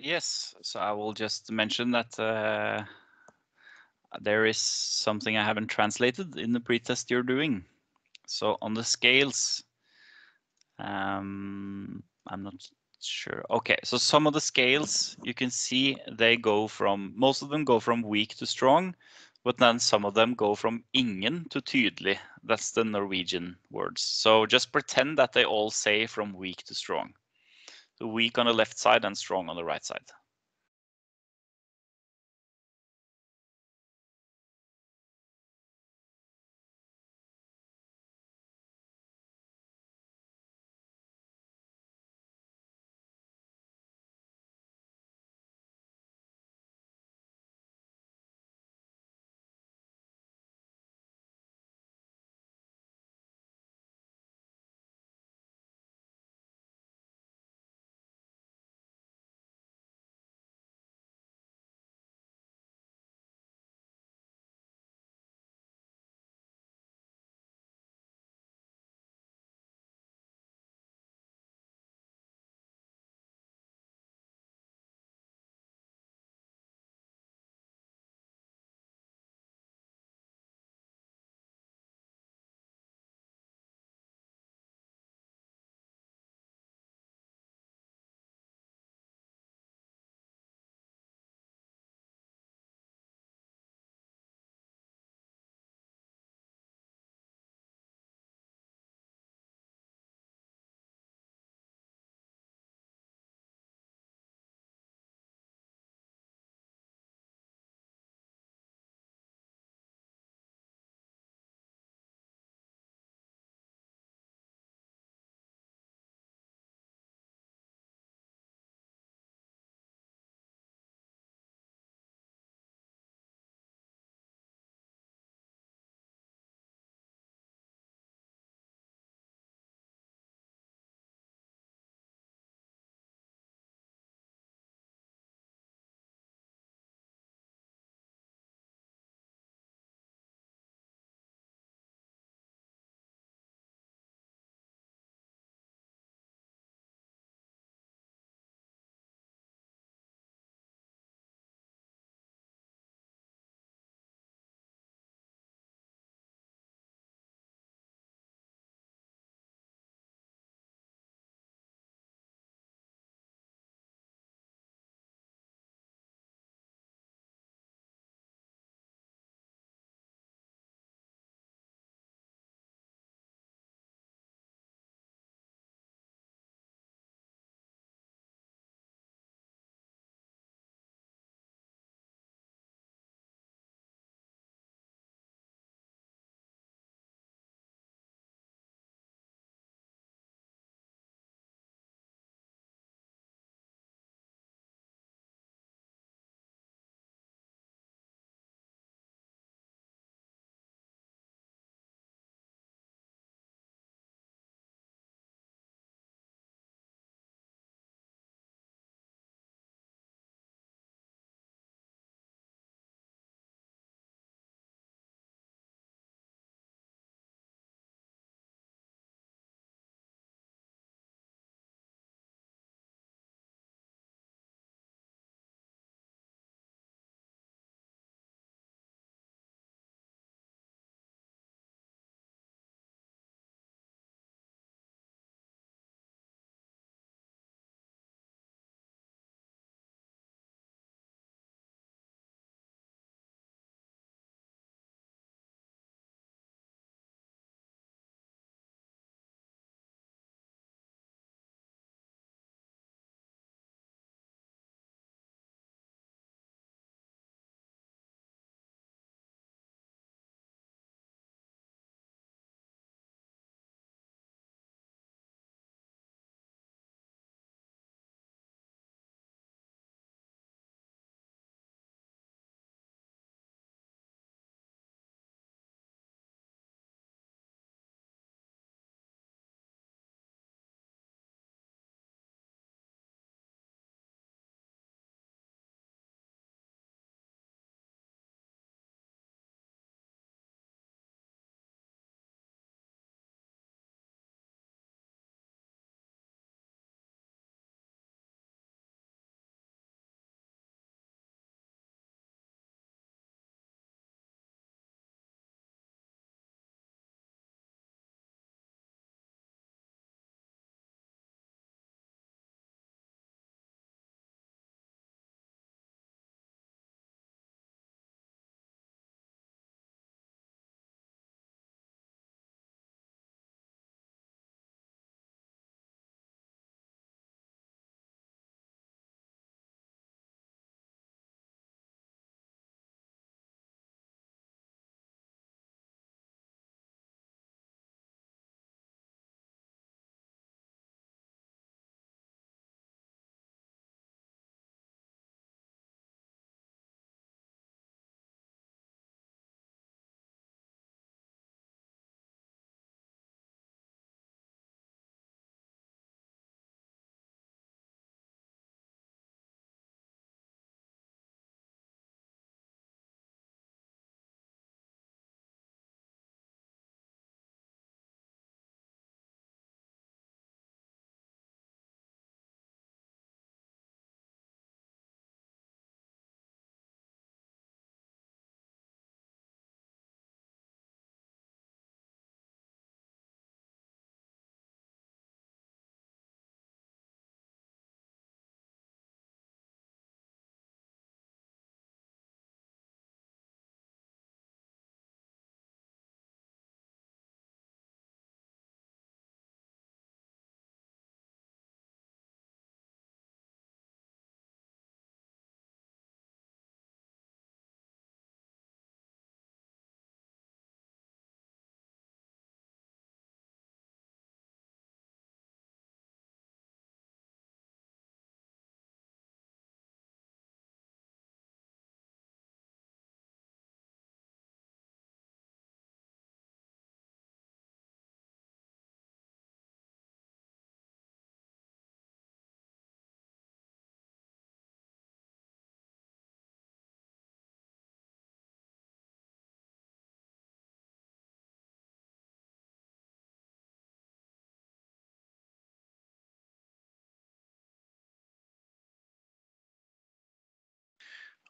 Yes, so I will just mention that there is something I haven't translated in the pretest you're doing. So on the scales, I'm not sure. Okay, so some of the scales you can see they go from, most of them go from weak to strong, but then some of them go from ingen to tydelig. That's the Norwegian words. So just pretend that they all say from weak to strong. So weak on the left side and strong on the right side.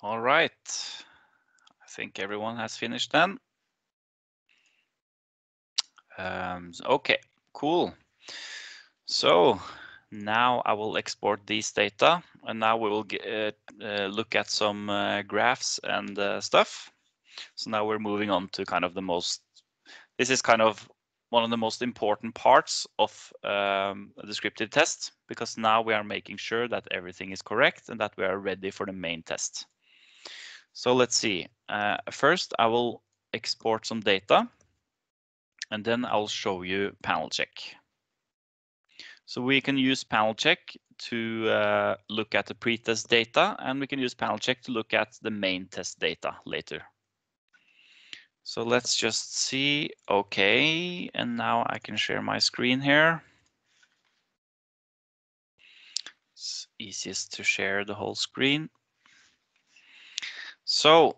All right. I think everyone has finished then. Okay, cool. So now I will export these data, and now we will look at some graphs and stuff. So now we're moving on to kind of this is kind of one of the most important parts of a descriptive test, because now we are making sure that everything is correct and that we are ready for the main test. So let's see. First, I will export some data, and then I'll show you panel check. So we can use panel check to look at the pretest data, and we can use panel check to look at the main test data later. So let's just see. Okay, and now I can share my screen here. It's easiest to share the whole screen. So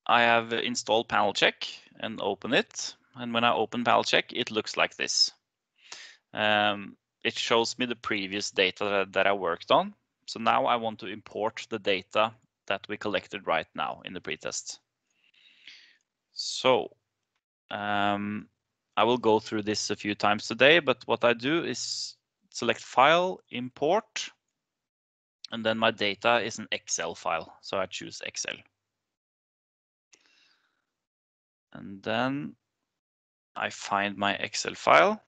I have installed panel check and open it. And when I open panel check, it looks like this. It shows me the previous data that I worked on. So now I want to import the data that we collected right now in the pretest. So I will go through this a few times today, but what I do is select File, Import, and then my data is an Excel file. So I choose Excel. And then I find my Excel file.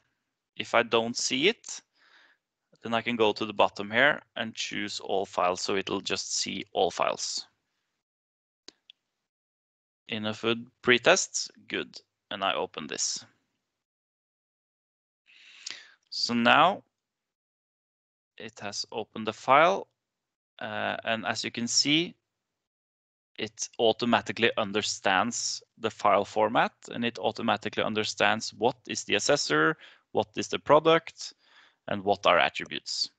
If I don't see it, then I can go to the bottom here and choose all files, so it'll just see all files. InnoFood pretest, good. And I open this. So now it has opened the file, and as you can see, it automatically understands the file format, and it automatically understands what is the assessor, what is the product, and what are attributes.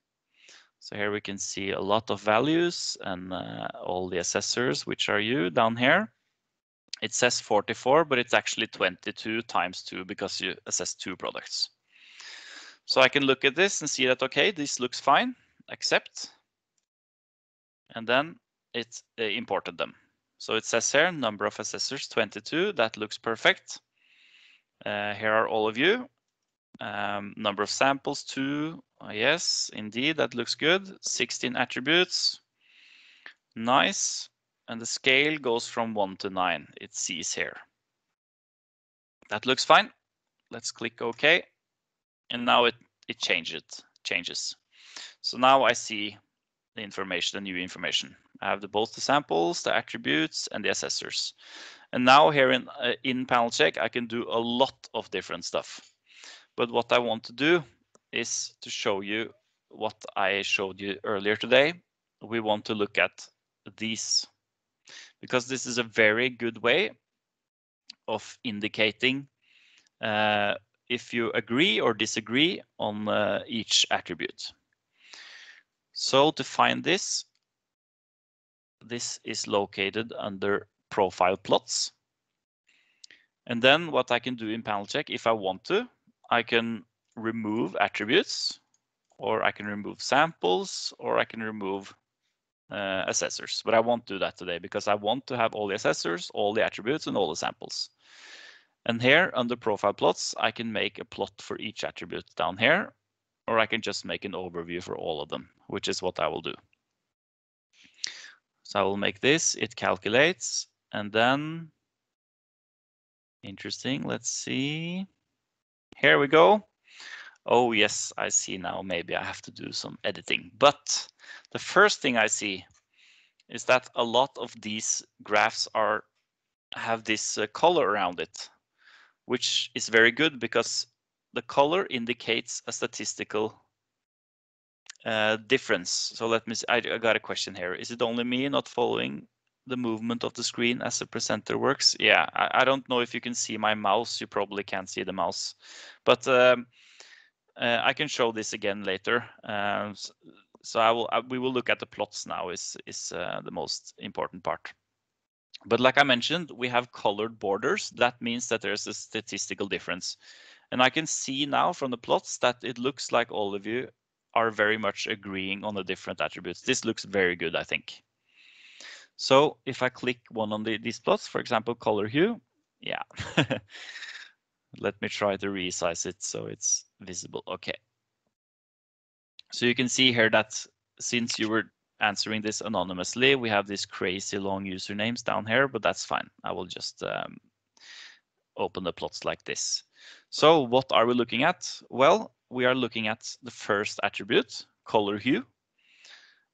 So here we can see a lot of values and all the assessors, which are you down here. It says 44, but it's actually 22 times 2 because you assess 2 products. So I can look at this and see that, okay, this looks fine, accept. And then it imported them. So it says here, number of assessors, 22, that looks perfect. Here are all of you. Number of samples, 2, yes, indeed, that looks good. 16 attributes, nice. And the scale goes from 1 to 9, it sees here. That looks fine. Let's click OK. And now it changes. So now I see the information, the new information. I have both the samples, the attributes, and the assessors. And now here in panel check, I can do a lot of different stuff. But what I want to do is to show you what I showed you earlier today. We want to look at these, because this is a very good way of indicating if you agree or disagree on each attribute. So to find this is located under profile plots. And then what I can do in panel check, if I want to, I can remove attributes, or I can remove samples, or I can remove assessors. But I won't do that today because I want to have all the assessors, all the attributes, and all the samples. And here under profile plots, I can make a plot for each attribute down here, or I can just make an overview for all of them, which is what I will do. So I will make this, it calculates, and then, interesting, let's see. Here we go. Oh yes, I see now, maybe I have to do some editing. But the first thing I see is that a lot of these graphs have this color around it, which is very good because the color indicates a statistical difference. So let me see, I got a question here. Is it only me not following the movement of the screen as a presenter works? Yeah, I don't know if you can see my mouse. You probably can't see the mouse, but I can show this again later. So we will look at the plots now is the most important part. But like I mentioned, we have colored borders. That means that there's a statistical difference. And I can see now from the plots that it looks like all of you are very much agreeing on the different attributes. This looks very good, I think. So if I click one on these plots, for example, color hue, yeah. Let me try to resize it so it's visible. Okay. So you can see here that since you were answering this anonymously, we have these crazy long usernames down here, but that's fine. I will just open the plots like this. So what are we looking at? Well, we are looking at the first attribute, color hue,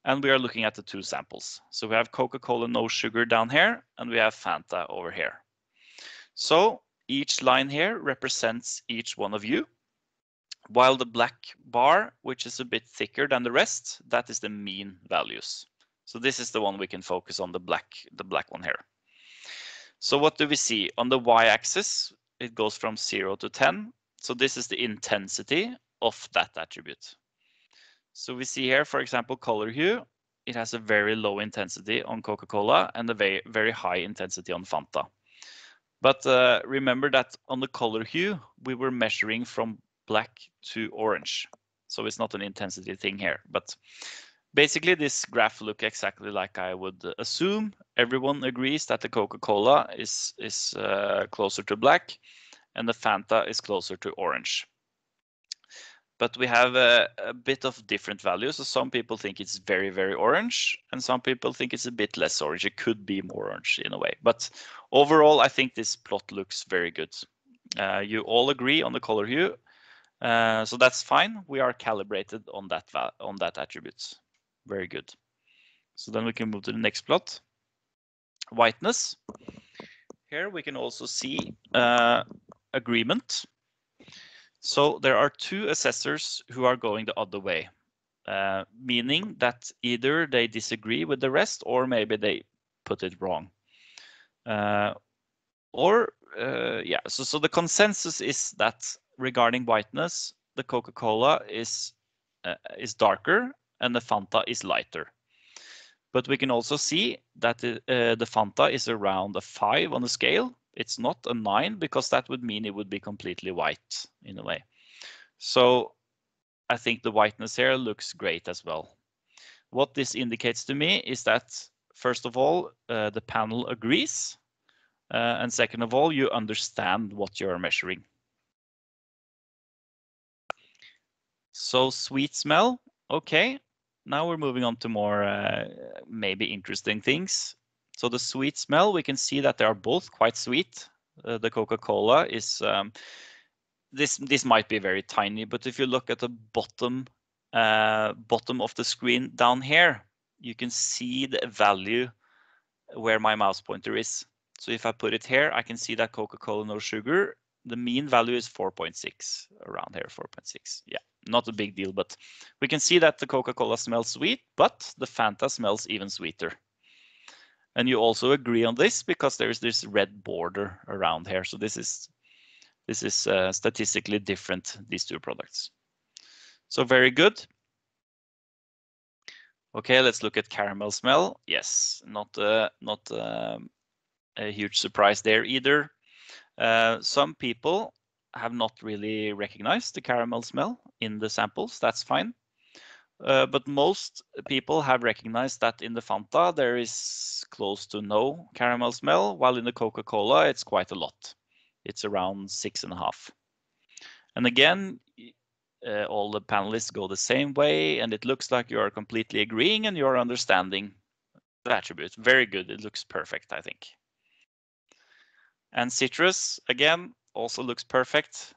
and we are looking at the two samples. So we have Coca-Cola no sugar down here, and we have Fanta over here. So each line here represents each one of you, while the black bar, which is a bit thicker than the rest, that is the mean values. So this is the one we can focus on, the black one here. So what do we see? On the y-axis, it goes from 0 to 10. So this is the intensity of that attribute. So we see here, for example, color hue. It has a very low intensity on Coca-Cola and a very, very high intensity on Fanta. But remember that on the color hue, we were measuring from black to orange. So it's not an intensity thing here. But basically, this graph looks exactly like I would assume. Everyone agrees that the Coca-Cola is closer to black and the Fanta is closer to orange. But we have a bit of different values. So some people think it's very, very orange, and some people think it's a bit less orange. It could be more orange in a way. But overall, I think this plot looks very good. You all agree on the color hue, so that's fine. We are calibrated on that attribute. Very good. So then we can move to the next plot. Whiteness. Here we can also see agreement. So there are two assessors who are going the other way, meaning that either they disagree with the rest or maybe they put it wrong. So the consensus is that regarding whiteness, the Coca-Cola is darker and the Fanta is lighter. But we can also see that the Fanta is around a 5 on the scale. It's not a 9 because that would mean it would be completely white in a way. So I think the whiteness here looks great as well. What this indicates to me is that, first of all, the panel agrees. And second of all, you understand what you're measuring. So sweet smell, okay. Now we're moving on to more maybe interesting things. So the sweet smell, we can see that they are both quite sweet. The Coca-Cola is, this might be very tiny, but if you look at the bottom of the screen down here, you can see the value where my mouse pointer is. So if I put it here, I can see that Coca-Cola no sugar, the mean value is 4.6, around here, 4.6. Yeah, not a big deal, but we can see that the Coca-Cola smells sweet, but the Fanta smells even sweeter. And you also agree on this because there's this red border around here. So this is statistically different, these two products. So very good. Okay, let's look at caramel smell. Yes, not a huge surprise there either. Some people have not really recognized the caramel smell in the samples. That's fine. But most people have recognized that in the Fanta there is close to no caramel smell, while in the Coca-Cola it's quite a lot. It's around 6.5. And again, all the panelists go the same way, and it looks like you are completely agreeing and you're understanding the attribute. Very good. It looks perfect, I think. And citrus, again, also looks perfect.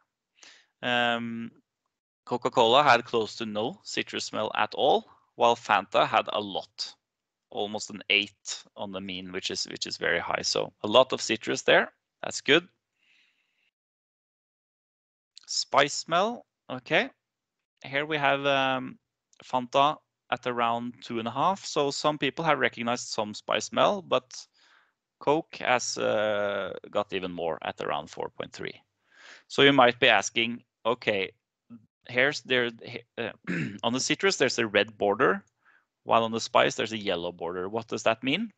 Coca-Cola had close to no citrus smell at all, while Fanta had a lot, almost an 8 on the mean, which is very high. So a lot of citrus there. That's good. Spice smell, okay. Here we have Fanta at around 2.5. So some people have recognized some spice smell, but Coke has got even more at around 4.3. So you might be asking, okay, here's on the citrus, there's a red border, while on the spice, there's a yellow border. What does that mean?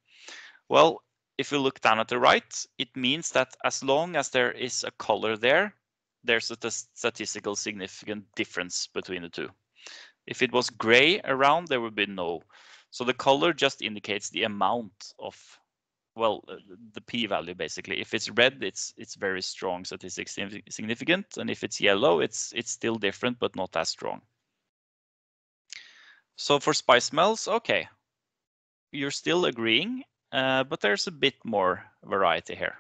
Well, if you look down at the right, it means that as long as there is a color there, there's a statistical significant difference between the two. If it was gray around, there would be no So the color just indicates the amount of, well, the p-value basically. If it's red, it's very strong, statistically significant, and if it's yellow, it's still different but not as strong. So for spice smells, okay, you're still agreeing, but there's a bit more variety here.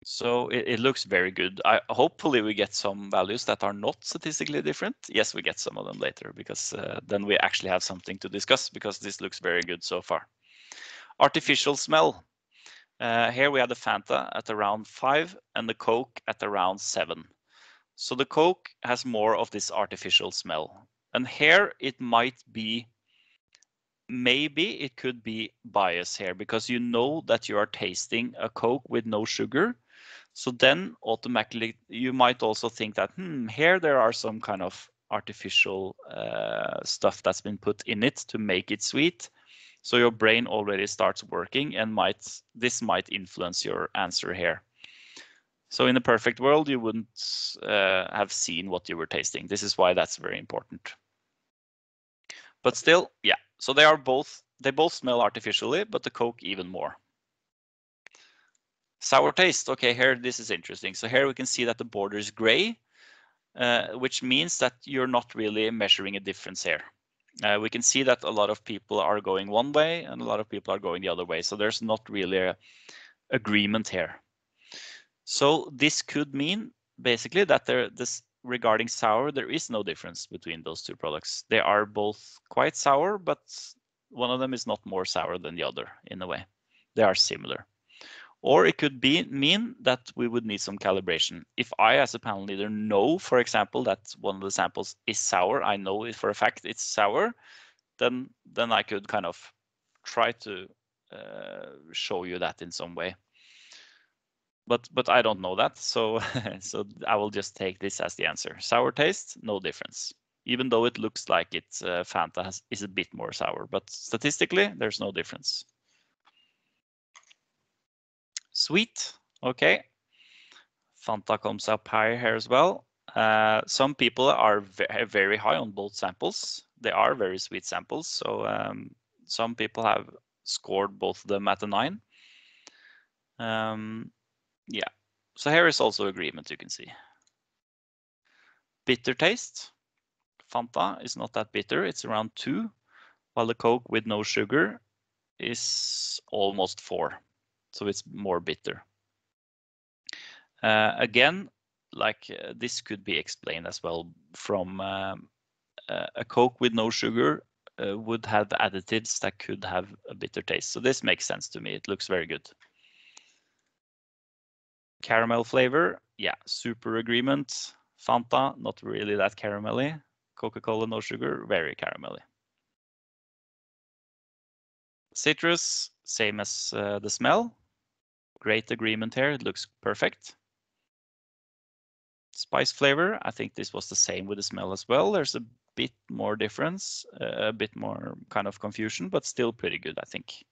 So it looks very good. Hopefully we get some values that are not statistically different. Yes, we get some of them later, because then we actually have something to discuss, because this looks very good so far. Artificial smell. Here we have the Fanta at around 5 and the Coke at around 7. So the Coke has more of this artificial smell. And here it might be, maybe it could be bias here, because you know that you are tasting a Coke with no sugar. So then automatically you might also think that, here there are some kind of artificial stuff that's been put in it to make it sweet. So your brain already starts working, and this might influence your answer here. So in a perfect world, you wouldn't have seen what you were tasting. This is why that's very important. But still, yeah. So they both smell artificially, but the Coke even more. Sour taste. Okay, here this is interesting. So here we can see that the border is gray, which means that you're not really measuring a difference here. We can see that a lot of people are going one way and a lot of people are going the other way. So there's not really an agreement here. So this could mean basically that regarding sour, there is no difference between those two products. They are both quite sour, but one of them is not more sour than the other in a way. They are similar. Or it could mean that we would need some calibration. If I, as a panel leader, know, for example, that one of the samples is sour, I know it for a fact it's sour, then I could kind of try to show you that in some way. But I don't know that, so so I will just take this as the answer. Sour taste, no difference. Even though it looks like it's Fanta is a bit more sour, but statistically there's no difference. Sweet, okay. Fanta comes up high here as well. Some people are very high on both samples. They are very sweet samples, so some people have scored both of them at a 9. Yeah, so here is also agreement, you can see. Bitter taste. Fanta is not that bitter, it's around 2, while the Coke with no sugar is almost 4, so it's more bitter. Again, like this could be explained as well from a Coke with no sugar would have additives that could have a bitter taste. So this makes sense to me. It looks very good. Caramel flavor, yeah, super agreement. Fanta, not really that caramelly. Coca-Cola, no sugar, very caramelly. Citrus, same as the smell. Great agreement here, it looks perfect. Spice flavor, I think this was the same with the smell as well. There's a bit more difference, a bit more kind of confusion, but still pretty good, I think.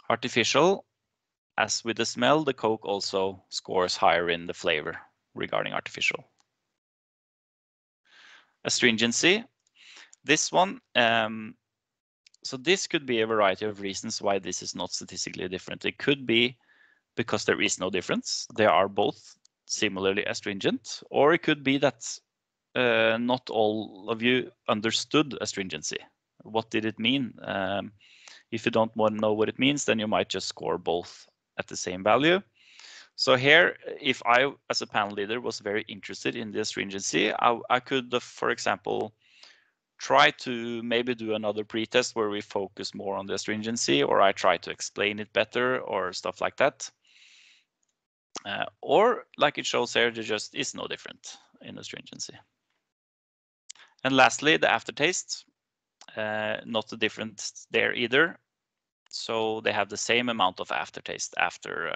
Artificial, as with the smell, the Coke also scores higher in the flavor regarding artificial. Astringency, this one, so this could be a variety of reasons why this is not statistically different. It could be because there is no difference. They are both similarly astringent, or it could be that not all of you understood astringency. What did it mean? If you don't want to know what it means, then you might just score both at the same value. So here, if I, as a panel leader, was very interested in the astringency, I could, for example, try to maybe do another pretest where we focus more on the astringency, or I try to explain it better or stuff like that. Or like it shows here, there just is no different in astringency. And lastly, the aftertaste, not a difference there either. So they have the same amount of aftertaste after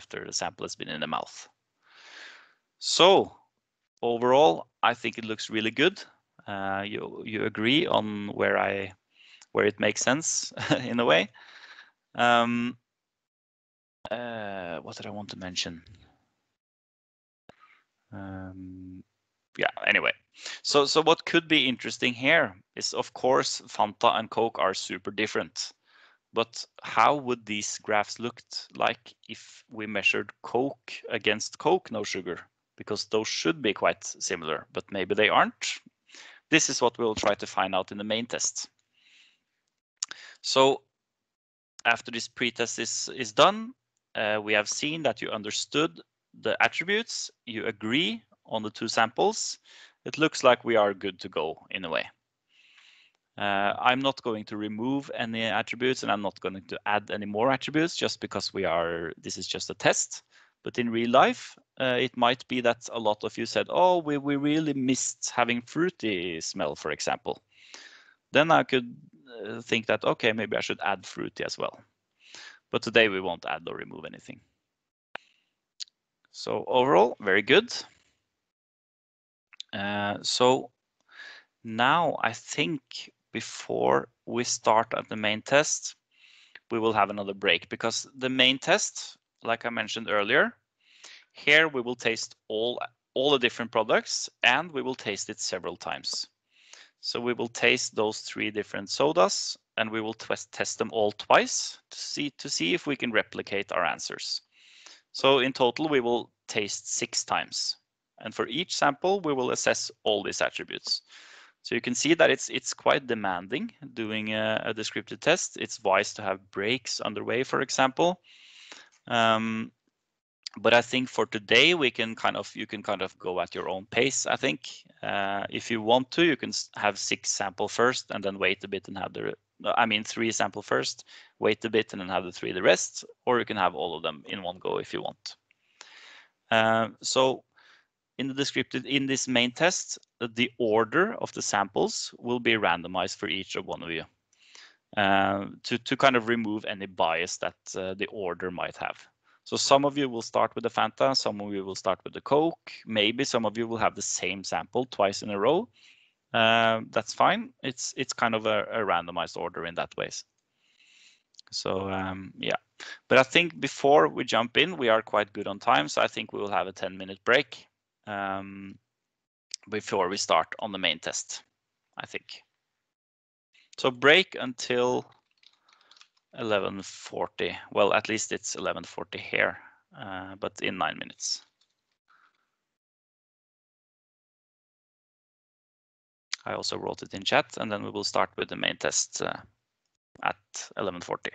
the sample has been in the mouth. So overall, I think it looks really good. You agree on where it makes sense in a way. What did I want to mention? yeah, anyway. So what could be interesting here is, of course, Fanta and Coke are super different. But how would these graphs look like if we measured Coke against Coke, no sugar? Because those should be quite similar, but maybe they aren't. This is what we'll try to find out in the main test. So after this pretest is done, we have seen that you understood the attributes, you agree on the two samples. It looks like we are good to go in a way. I'm not going to remove any attributes, and I'm not going to add any more attributes just because this is just a test. But in real life, it might be that a lot of you said, oh, we really missed having fruity smell, for example. Then I could think that, okay, maybe I should add fruity as well. But today we won't add or remove anything. So overall, very good. So now I think before we start at the main test, we will have another break, because the main test, like I mentioned earlier, here we will taste all the different products, and we will taste it several times. So we will taste those 3 different sodas, and we will test them all twice to see if we can replicate our answers. So in total, we will taste 6 times. And for each sample, we will assess all these attributes. So you can see that it's quite demanding doing a descriptive test. It's wise to have breaks underway, for example. But I think for today, you can kind of go at your own pace. I think if you want to, you can have 6 sample first and then wait a bit and have 3 sample first, wait a bit and then have the rest, or you can have all of them in one go if you want. So in this main test, the order of the samples will be randomized for each of one of you to kind of remove any bias that the order might have. So some of you will start with the Fanta, some of you will start with the Coke, maybe some of you will have the same sample twice in a row. That's fine. It's kind of a randomized order in that way. So yeah, but I think before we jump in, we are quite good on time, so I think we will have a 10-minute break before we start on the main test, I think. So break until 11:40. Well, at least it's 11:40 here, but in 9 minutes. I also wrote it in chat, and then we will start with the main test at 11:40.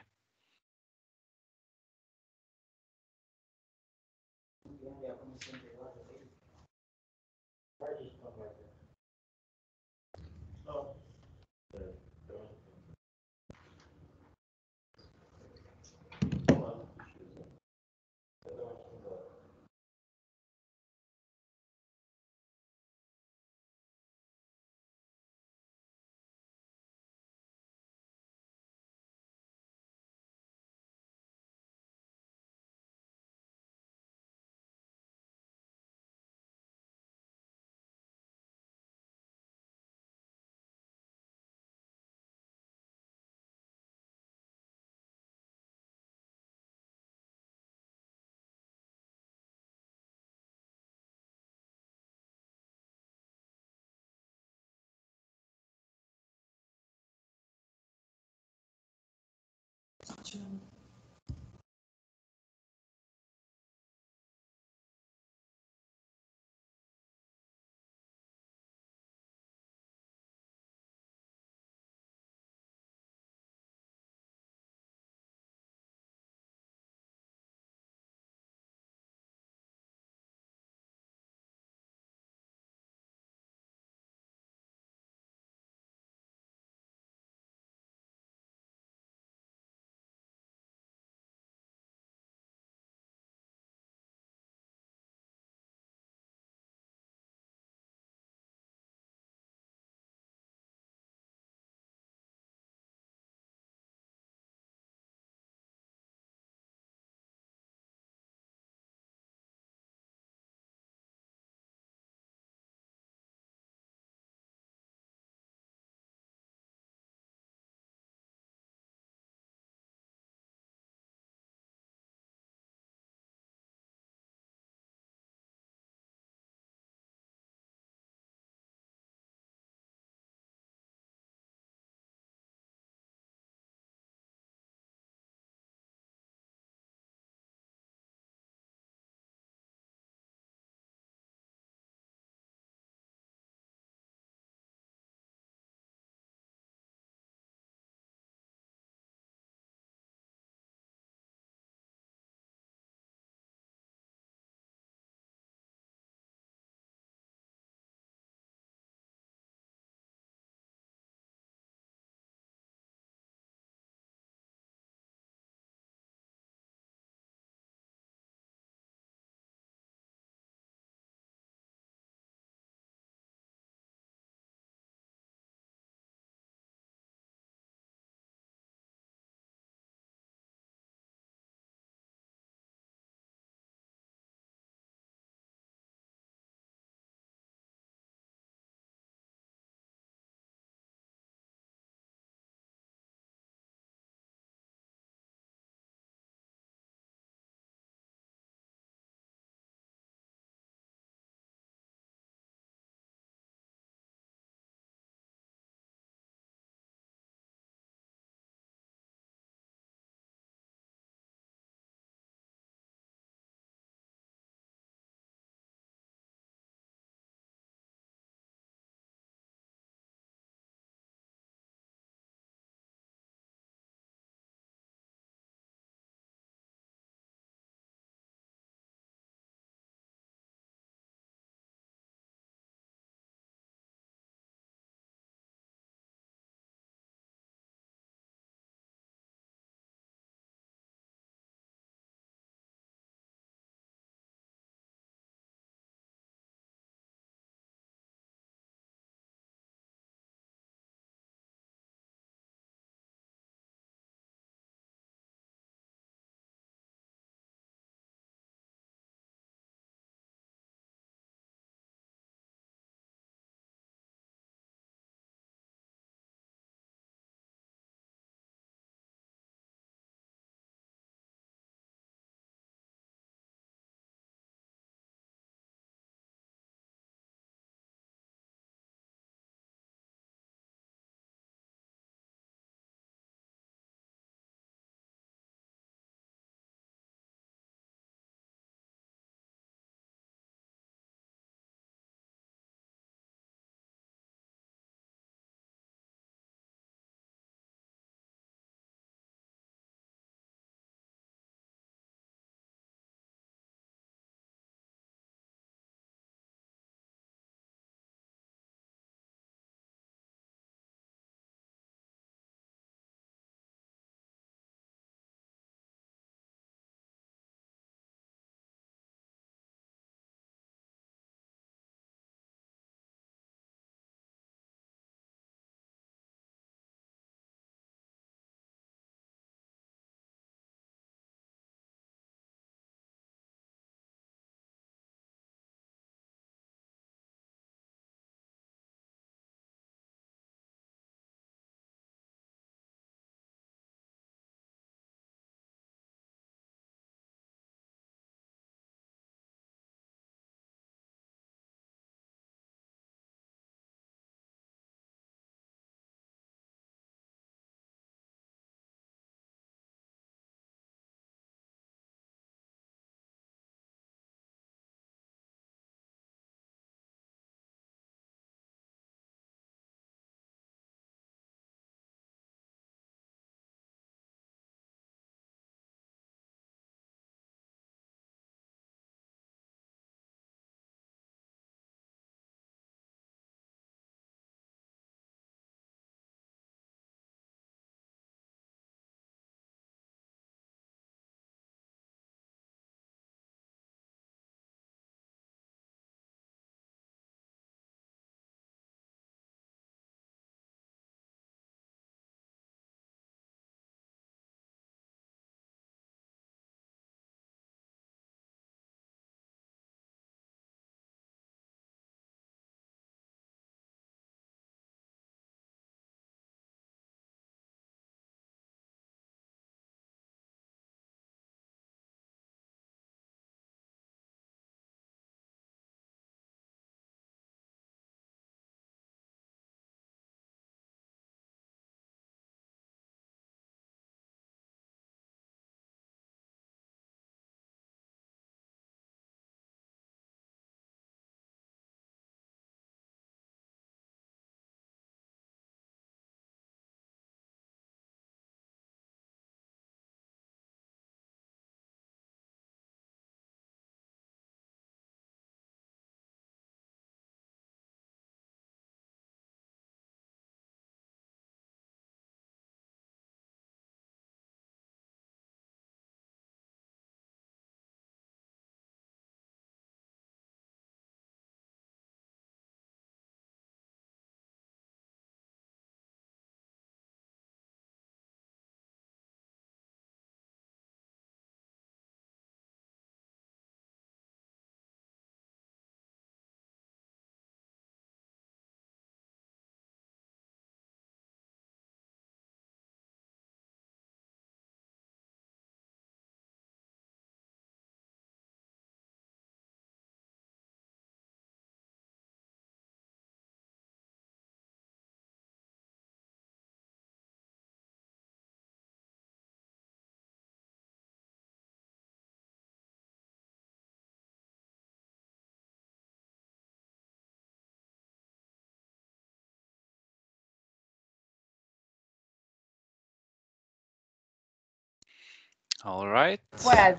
All right. Whereas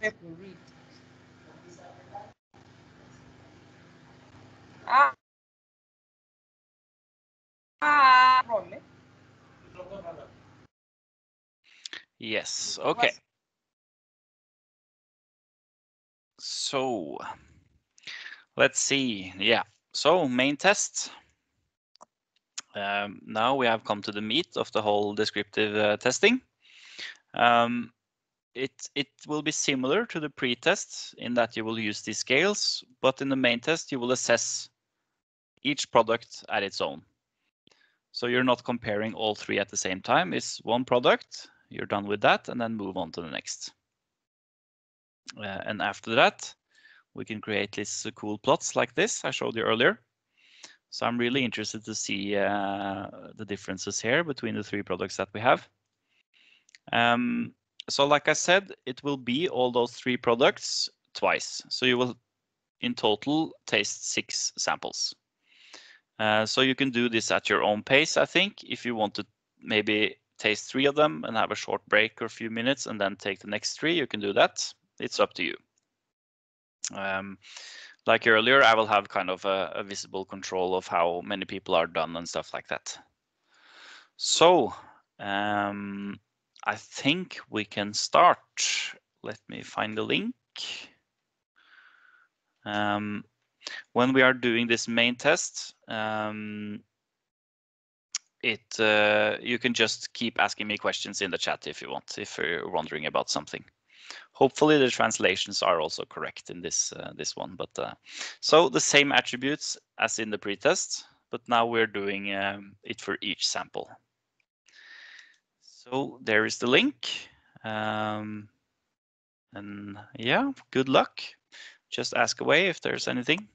people read. From it. Yes. Okay. So let's see. Yeah. So main test. Now we have come to the meat of the whole descriptive testing. It will be similar to the pre-test in that you will use these scales, but in the main test you will assess each product at its own. So you're not comparing all three at the same time. It's one product, you're done with that, and then move on to the next. And after that, we can create these cool plots like this I showed you earlier. So I'm really interested to see the differences here between the three products that we have. So like I said, it will be all those three products twice. So you will in total taste 6 samples. So you can do this at your own pace, I think. If you want to maybe taste 3 of them and have a short break or a few minutes and then take the next 3, you can do that. It's up to you. Like earlier, I will have kind of a visible control of how many people are done and stuff like that. So I think we can start. Let me find the link. When we are doing this main test, you can just keep asking me questions in the chat if you want, if you're wondering about something. Hopefully the translations are also correct in this one. But so the same attributes as in the pretest, but now we're doing it for each sample. So there is the link. And yeah, good luck. Just ask away if there's anything.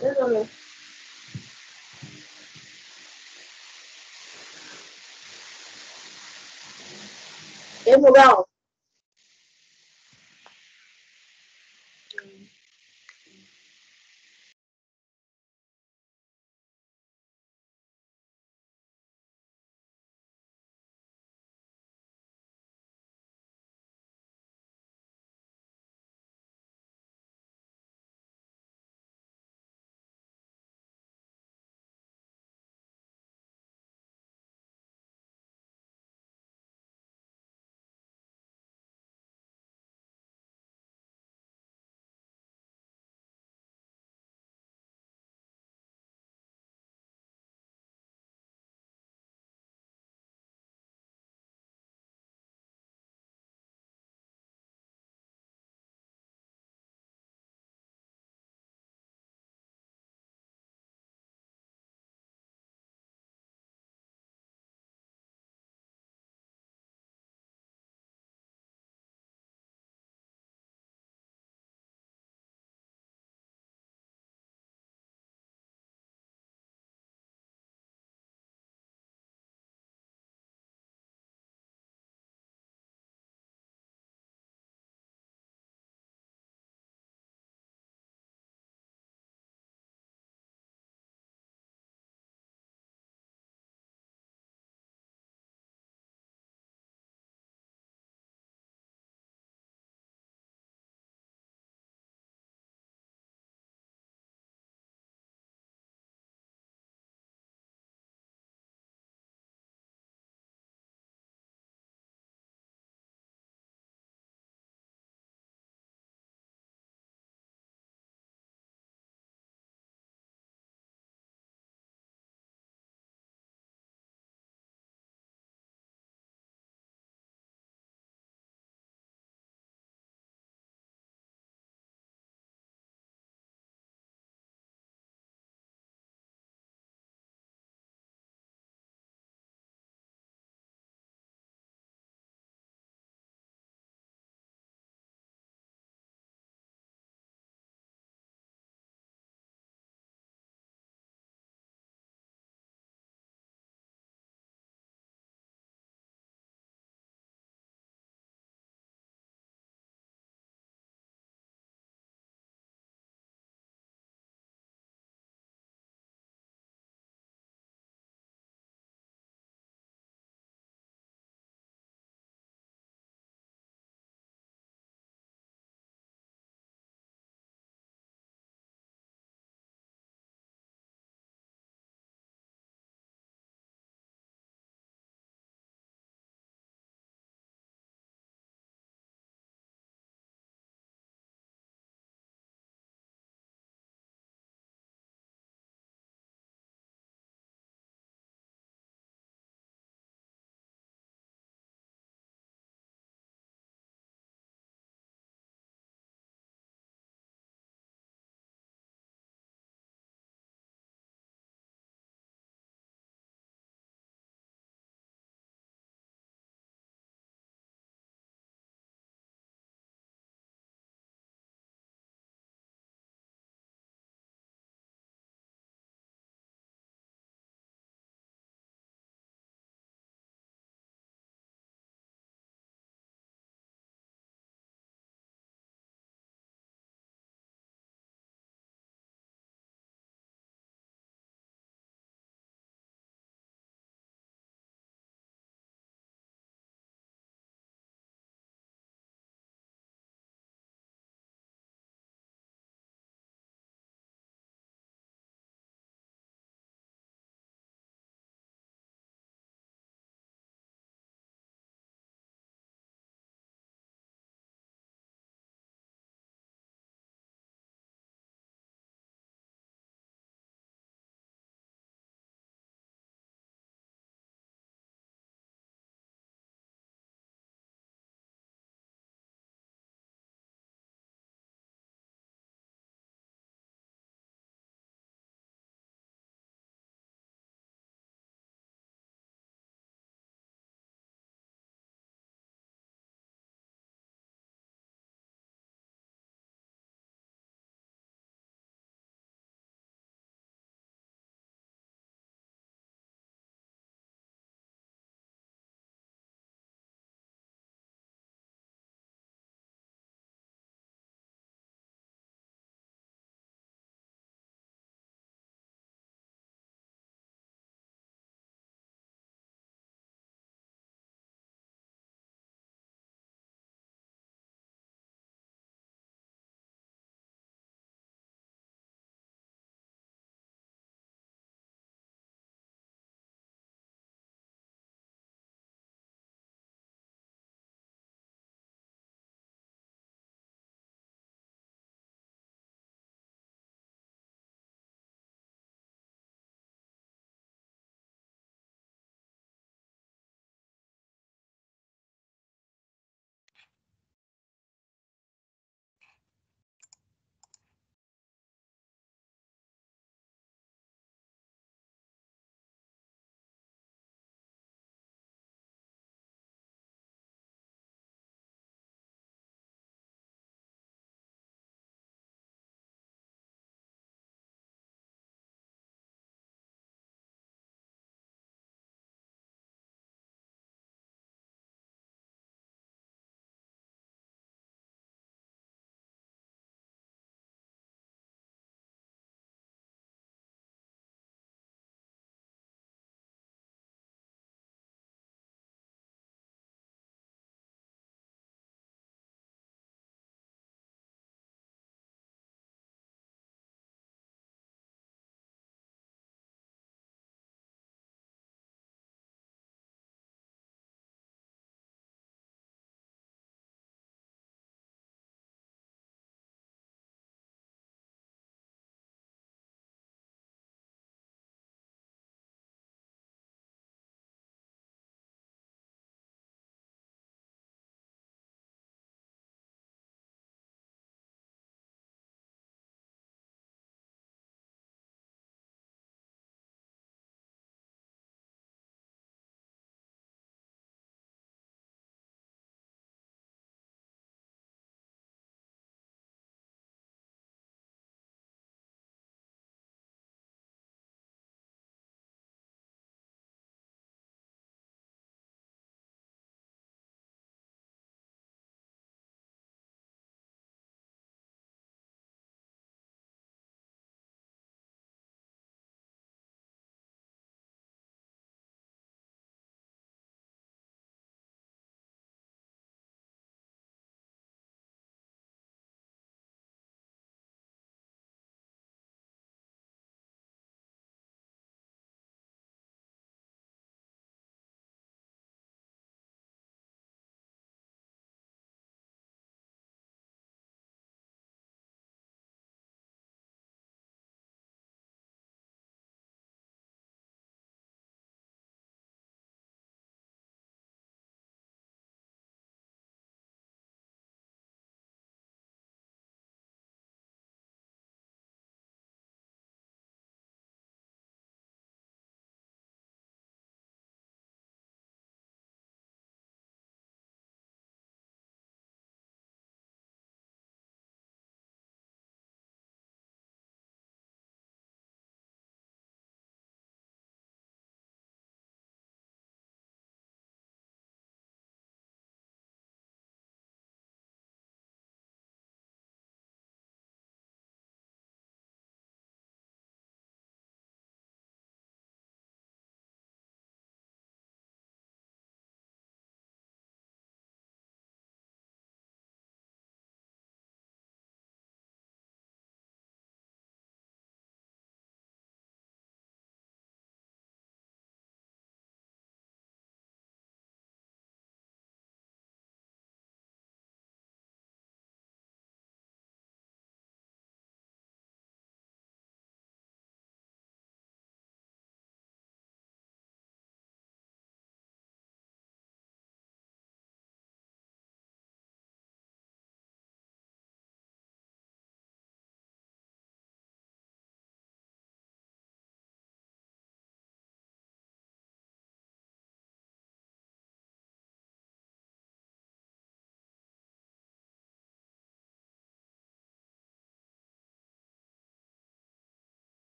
Désolé. Es jugado.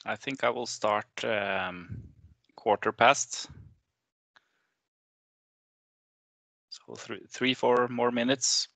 I think I will start 1:15. So 3-4 more minutes.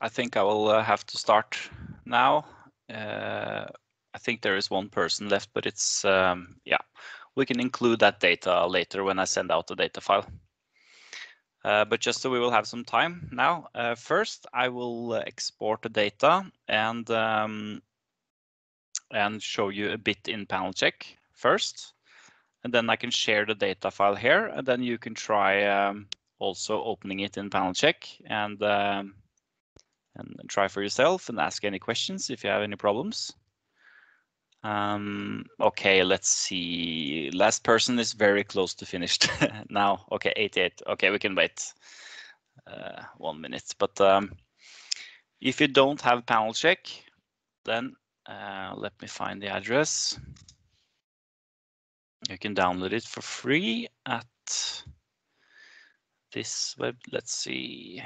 I think I will have to start now. I think there is one person left, but it's, yeah, we can include that data later when I send out the data file. But just so we will have some time now, first I will export the data and show you a bit in panel check first. And then I can share the data file here, and then you can try also opening it in panel check and try for yourself and ask any questions if you have any problems. Okay, let's see. Last person is very close to finished now. Okay, 88. Okay, we can wait 1 minute. But if you don't have panel check, then let me find the address. You can download it for free at this web. Let's see.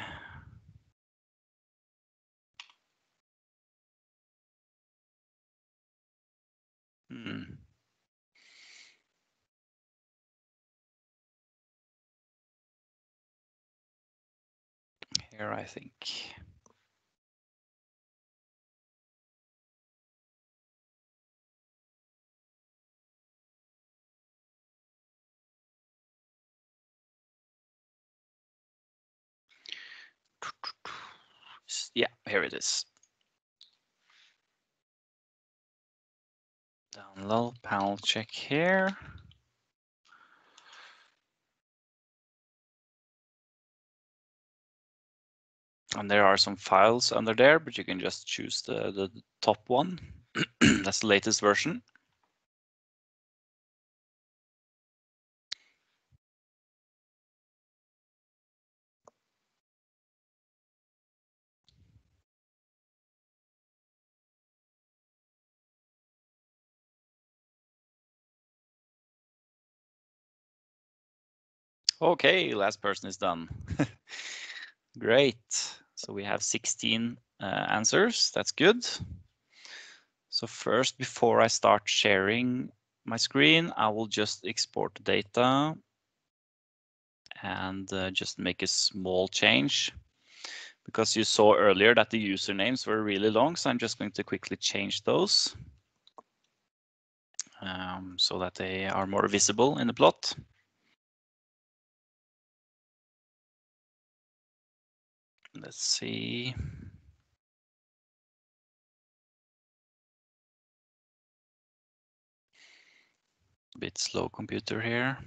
Here, I think. Yeah, here it is. Download panel check here. And there are some files under there, but you can just choose the top one. That's the latest version. Okay, last person is done. Great. So we have 16 answers. That's good. So first, before I start sharing my screen, I will just export the data and just make a small change, because you saw earlier that the usernames were really long. So I'm just going to quickly change those so that they are more visible in the plot. Let's see. A bit slow computer here.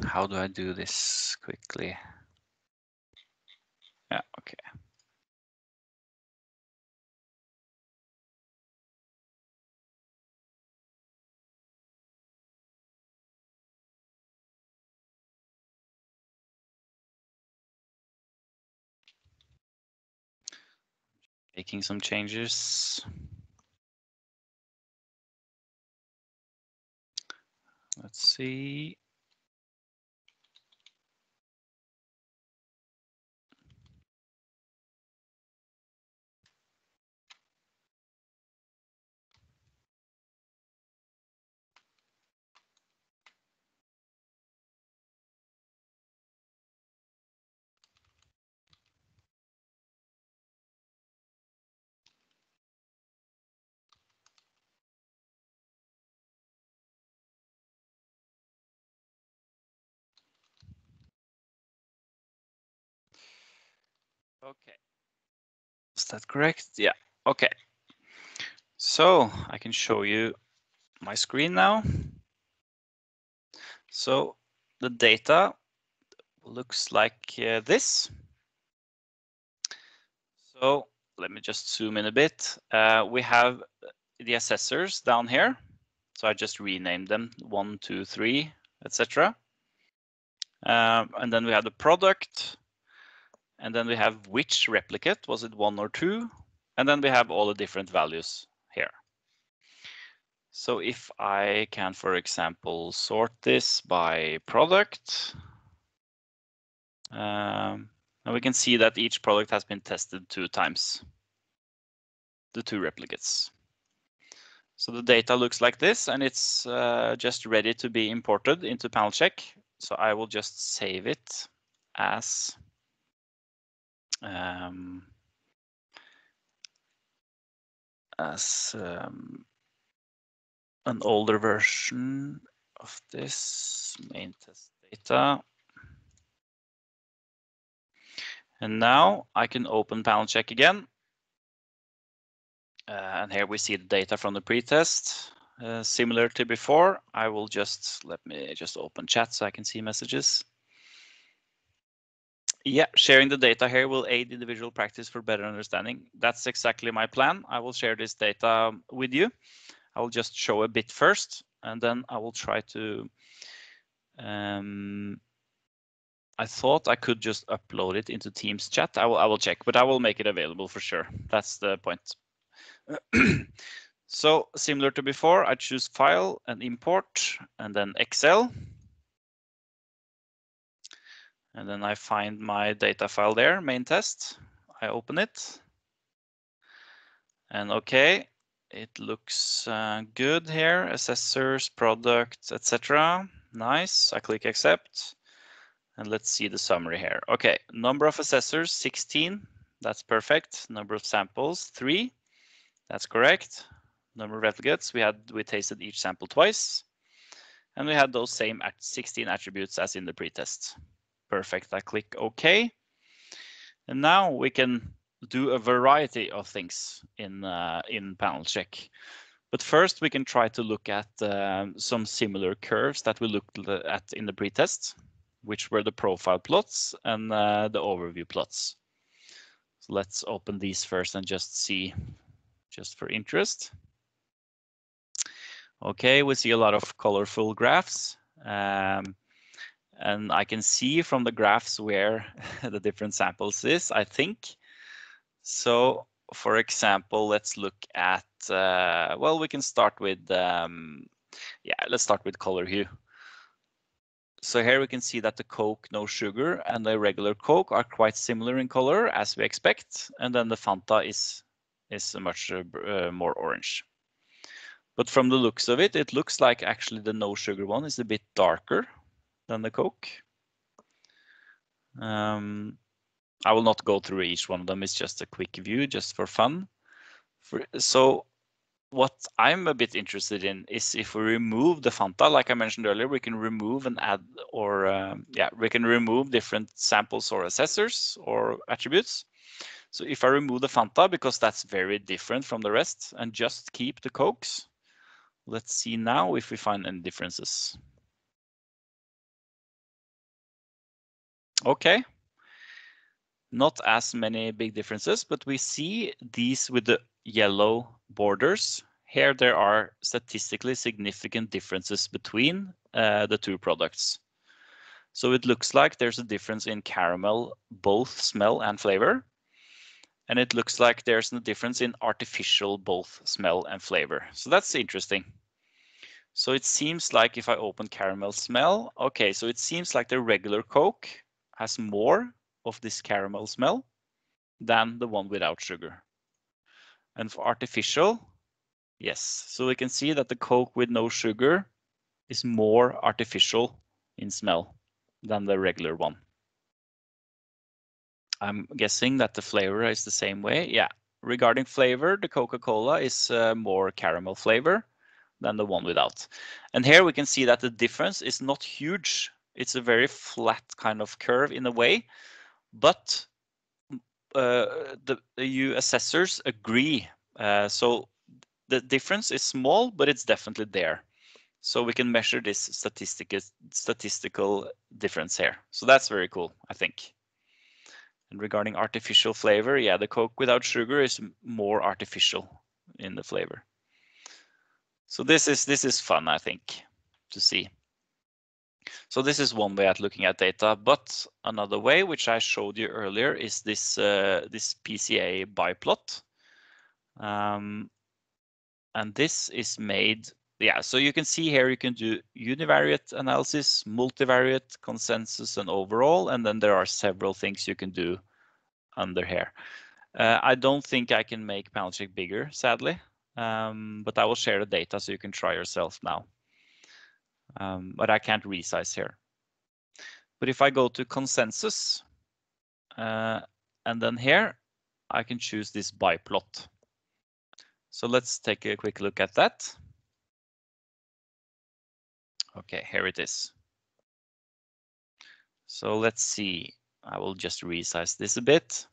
How do I do this quickly? Yeah, okay. Making some changes. Let's see. Okay. Is that correct? Yeah. Okay. So I can show you my screen now. So the data looks like this. So let me just zoom in a bit. We have the assessors down here. So I just renamed them 1, 2, 3, etc. And then we have the product. And then we have which replicate, was it 1 or 2? And then we have all the different values here. So if I can, for example, sort this by product, and we can see that each product has been tested 2 times, the 2 replicates. So the data looks like this, and it's just ready to be imported into panel check. So I will just save it as an older version of this main test data. And now I can open panel check again. And here we see the data from the pretest. Similar to before, I will let me just open chat so I can see messages. Yeah, sharing the data here will aid individual practice for better understanding. That's exactly my plan. I will share this data with you. I will just show a bit first, and then I will try to I thought I could just upload it into Teams chat. I will check, but I will make it available for sure. That's the point. So similar to before, I choose File and Import, and then Excel. And then I find my data file there, main test. I open it. And okay, it looks good here. Assessors, products, etc. Nice. I click Accept. And let's see the summary here. Okay, number of assessors, 16. That's perfect. Number of samples, 3. That's correct. number of replicates. We tasted each sample twice, and we had those same 16 attributes as in the pretest. Perfect. I click OK, and now we can do a variety of things in panel check. But first, we can try to look at some similar curves that we looked at in the pretest, which were the profile plots and the overview plots. So let's open these first and just see, just for interest. Okay, we see a lot of colorful graphs. And I can see from the graphs where the different samples is, I think. So, for example, let's look at, well, we can start with, let's start with color hue. So here we can see that the Coke no sugar and the regular Coke are quite similar in color as we expect, and then the Fanta is much more orange. But from the looks of it, it looks like actually the no sugar one is a bit darker than the Coke. I will not go through each one of them. It's just a quick view, just for fun. So what I'm a bit interested in is if we remove the Fanta, like I mentioned earlier, we can remove and add, or we can remove different samples or assessors or attributes. So if I remove the Fanta, because that's very different from the rest, and just keep the Cokes, let's see now if we find any differences. Okay. Not as many big differences, but we see these with the yellow borders. Here there are statistically significant differences between the two products. So it looks like there's a difference in caramel, both smell and flavor. And it looks like there's a difference in artificial, both smell and flavor. So that's interesting. So it seems like if I open caramel smell, okay, so it seems like the regular Coke has more of this caramel smell than the one without sugar. And for artificial, yes, so we can see that the Coke with no sugar is more artificial in smell than the regular one. I'm guessing that the flavor is the same way. Yeah, regarding flavor, the Coca-Cola is more caramel flavor than the one without. And here we can see that the difference is not huge. It's a very flat kind of curve in a way, but the EU assessors agree. So the difference is small, but it's definitely there. So we can measure this statistical difference here. So that's very cool, I think. And regarding artificial flavor, yeah, the Coke without sugar is more artificial in the flavor. So this is fun, I think, to see. So this is one way at looking at data, but another way, which I showed you earlier, is this this PCA biplot. And this is made, yeah, so you can see here you can do univariate analysis, multivariate, consensus, and overall, and then there are several things you can do under here. I don't think I can make panel check bigger, sadly, but I will share the data so you can try yourself now. But I can't resize here. But if I go to consensus, and then here, I can choose this biplot. So let's take a quick look at that. Okay, here it is. So let's see. I will just resize this a bit.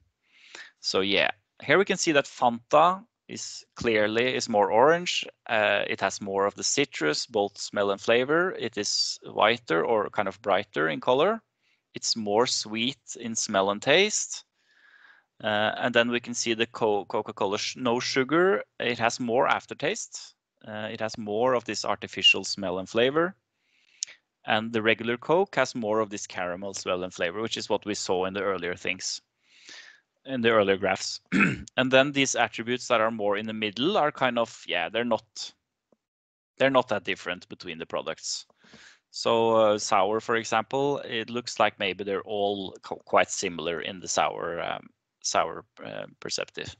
So yeah, here we can see that Fanta is clearly more orange. It has more of the citrus, both smell and flavor. It is whiter or kind of brighter in color. It's more sweet in smell and taste. And then we can see the Coca-Cola no sugar. It has more aftertaste. It has more of this artificial smell and flavor. And the regular Coke has more of this caramel smell and flavor, which is what we saw in the earlier things, in the earlier graphs. And then these attributes that are more in the middle are kind of, yeah, they're not that different between the products. So sour, for example, it looks like maybe they're all quite similar in the sour perceptive.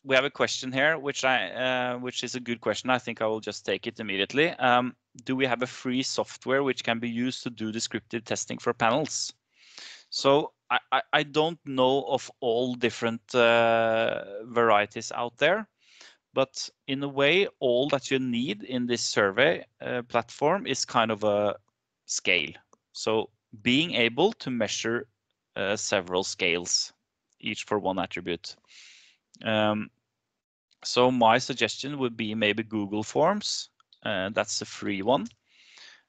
We have a question here, which is a good question. I think I will just take it immediately. Do we have a free software which can be used to do descriptive testing for panels? So I don't know of all different varieties out there, but in a way, all that you need in this survey platform is kind of a scale. So being able to measure several scales, each for one attribute. So my suggestion would be maybe Google Forms. That's a free one.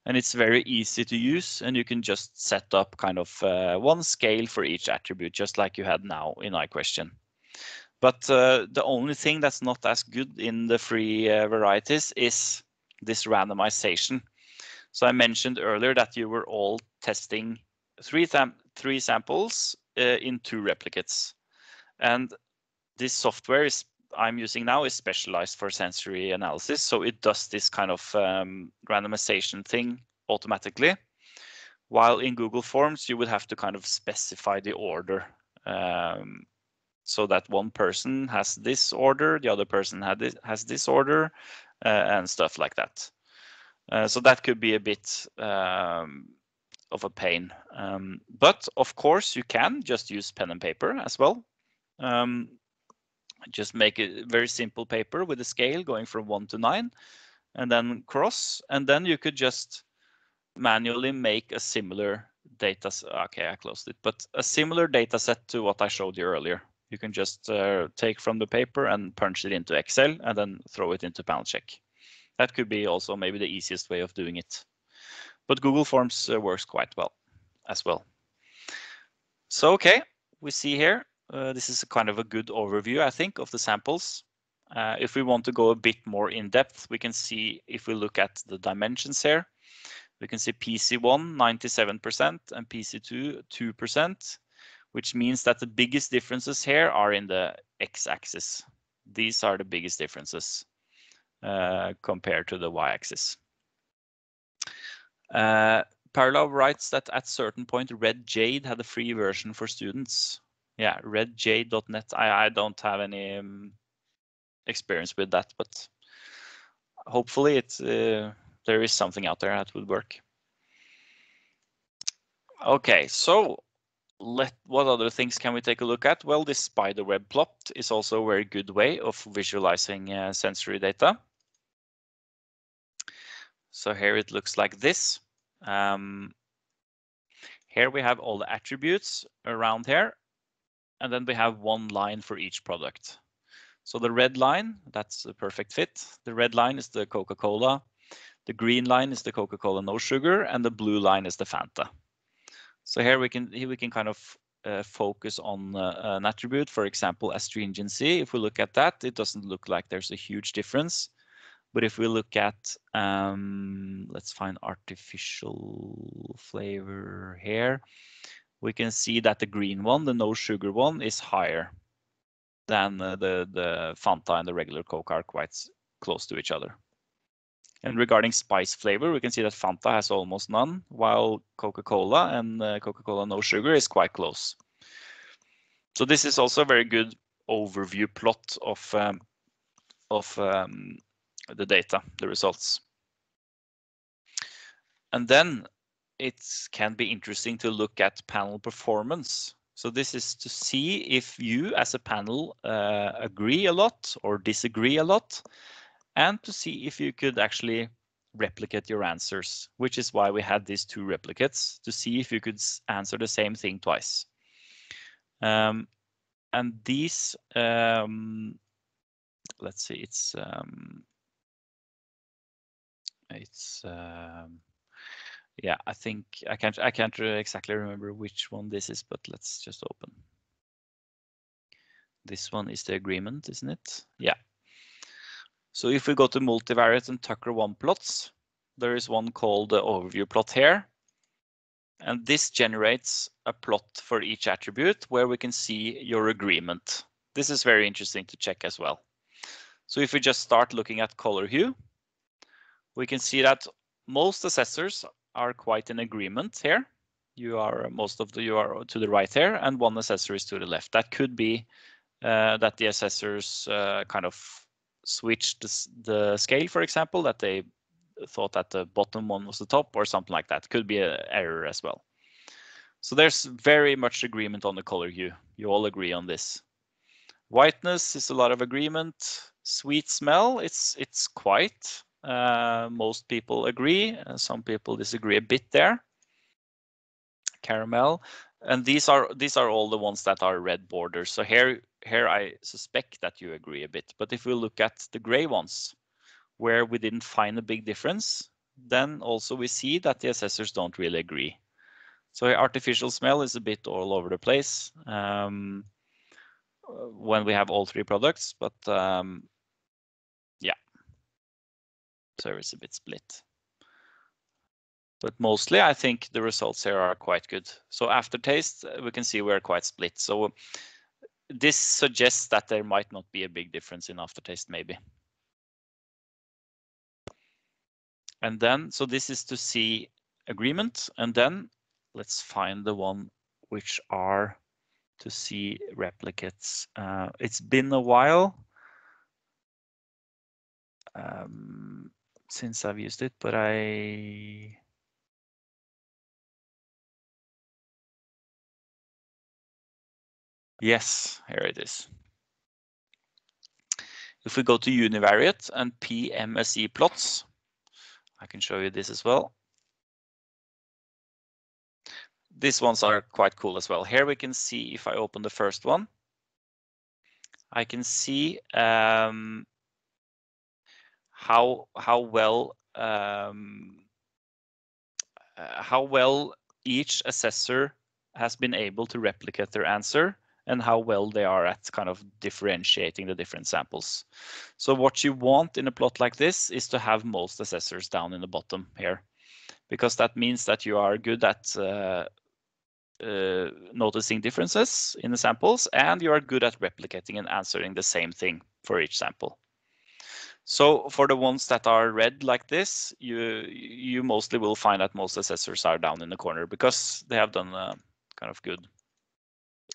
And it's very easy to use, and you can just set up kind of one scale for each attribute, just like you had now in iQuestion. But the only thing that's not as good in the free varieties is this randomization. So I mentioned earlier that you were all testing three samples in 2 replicates. And this software I'm using now is specialized for sensory analysis. So it does this kind of randomization thing automatically. While in Google Forms, you would have to kind of specify the order. So that one person has this order, the other person has this order, and stuff like that. So that could be a bit of a pain. But of course, you can just use pen and paper as well. Just make a very simple paper with a scale going from 1 to 9, and then cross, and then you could just manually make a similar data. Okay, I closed it, but a similar data set to what I showed you earlier. You can just take from the paper and punch it into Excel and then throw it into panel check. That could be also maybe the easiest way of doing it. But Google Forms works quite well as well. So, okay, we see here, this is a kind of a good overview, I think, of the samples. If we want to go a bit more in depth, we can see if we look at the dimensions here, we can see PC1 97% and PC2 2%, which means that the biggest differences here are in the x-axis. These are the biggest differences compared to the y-axis. Parallel writes that at certain point, Red Jade had a free version for students. Yeah, redjade.net. I don't have any experience with that, but hopefully it's there is something out there that would work. Okay, so what other things can we take a look at? Well, this spiderweb plot is also a very good way of visualizing sensory data. So here it looks like this. Here we have all the attributes around here, and then we have one line for each product. So the red line, that's a perfect fit. The red line is the Coca-Cola. The green line is the Coca-Cola no sugar, and the blue line is the Fanta. So here we can kind of focus on an attribute, for example, astringency. If we look at that, it doesn't look like there's a huge difference. But if we look at, let's find artificial flavor here, we can see that the green one, the no sugar one, is higher than the Fanta and the regular Coke are quite close to each other. And regarding spice flavor, we can see that Fanta has almost none, while Coca-Cola and Coca-Cola no sugar is quite close. So this is also a very good overview plot of the data, the results. And then it can be interesting to look at panel performance. So this is to see if you as a panel agree a lot or disagree a lot, and to see if you could actually replicate your answers, which is why we had these 2 replicates, to see if you could answer the same thing twice. And these, let's see, yeah, I think I can't exactly remember which one this is, but let's just open. This one is the agreement, isn't it? Yeah. So if we go to multivariate and Tucker 1 plots, there is one called the overview plot here. And this generates a plot for each attribute where we can see your agreement. This is very interesting to check as well. So if we just start looking at color hue, we can see that most assessors are quite in agreement here. Most of you are to the right here, and one assessor is to the left. That could be that the assessors kind of switched the scale, for example, that they thought that the bottom one was the top or something like that. Could be an error as well. So there's very much agreement on the color hue. You all agree on this. Whiteness is a lot of agreement. Sweet smell, it's quite. Most people agree. Some people disagree a bit there. Caramel, and these are all the ones that are red borders. So here I suspect that you agree a bit. But if we look at the gray ones, where we didn't find a big difference, then also we see that the assessors don't really agree. So artificial smell is a bit all over the place when we have all three products, but yeah, so it's a bit split. But mostly I think the results here are quite good. So aftertaste, we can see we're quite split. So this suggests that there might not be a big difference in aftertaste maybe. And then, so this is to see agreement, and then let's find the one which are to see replicates. It's been a while since I've used it, but yes, here it is. If we go to Univariate and PMSE plots, I can show you this as well. These ones are quite cool as well. Here we can see, if I open the first one, I can see how well each assessor has been able to replicate their answer and how well they are at kind of differentiating the different samples. So what you want in a plot like this is to have most assessors down in the bottom here, because that means that you are good at noticing differences in the samples, and you are good at replicating and answering the same thing for each sample. So for the ones that are red like this, you mostly will find that most assessors are down in the corner because they have done a kind of good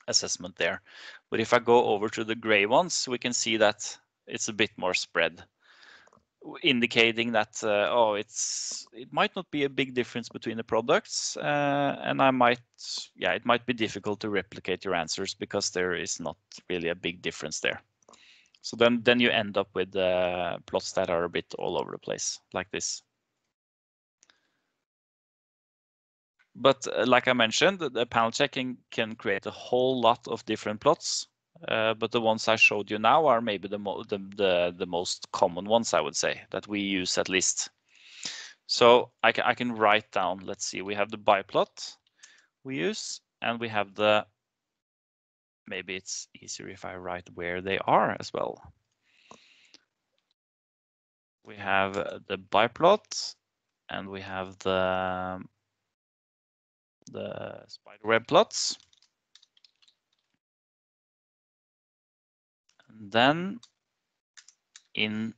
assessment there. But if I go over to the gray ones, we can see that it's a bit more spread, indicating that it might not be a big difference between the products, and it might be difficult to replicate your answers because there is not really a big difference there. So then you end up with plots that are a bit all over the place, like this. But like I mentioned, the panel checking can create a whole lot of different plots. But the ones I showed you now are maybe the most common ones, I would say, that we use at least. So I can write down, let's see, we have the biplot we use, and we have the, maybe it's easier if I write where they are as well. We have the biplot, and we have the spiderweb plots. And then in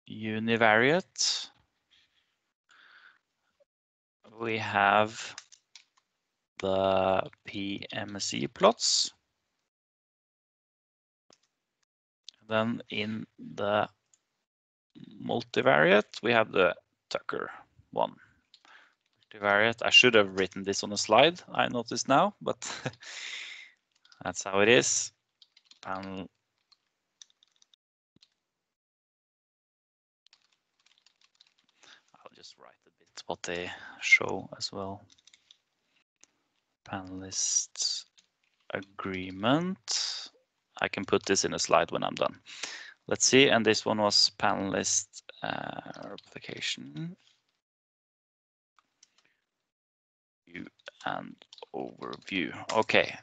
Univariate, we have the PMSE plots. Then in the multivariate, we have the Tucker one. Multivariate, I should have written this on a slide, I notice now, but that's how it is. Panel. I'll just write a bit what they show as well. Panelists agreement. I can put this in a slide when I'm done. Let's see, and this one was panelist replication. View and overview. Okay.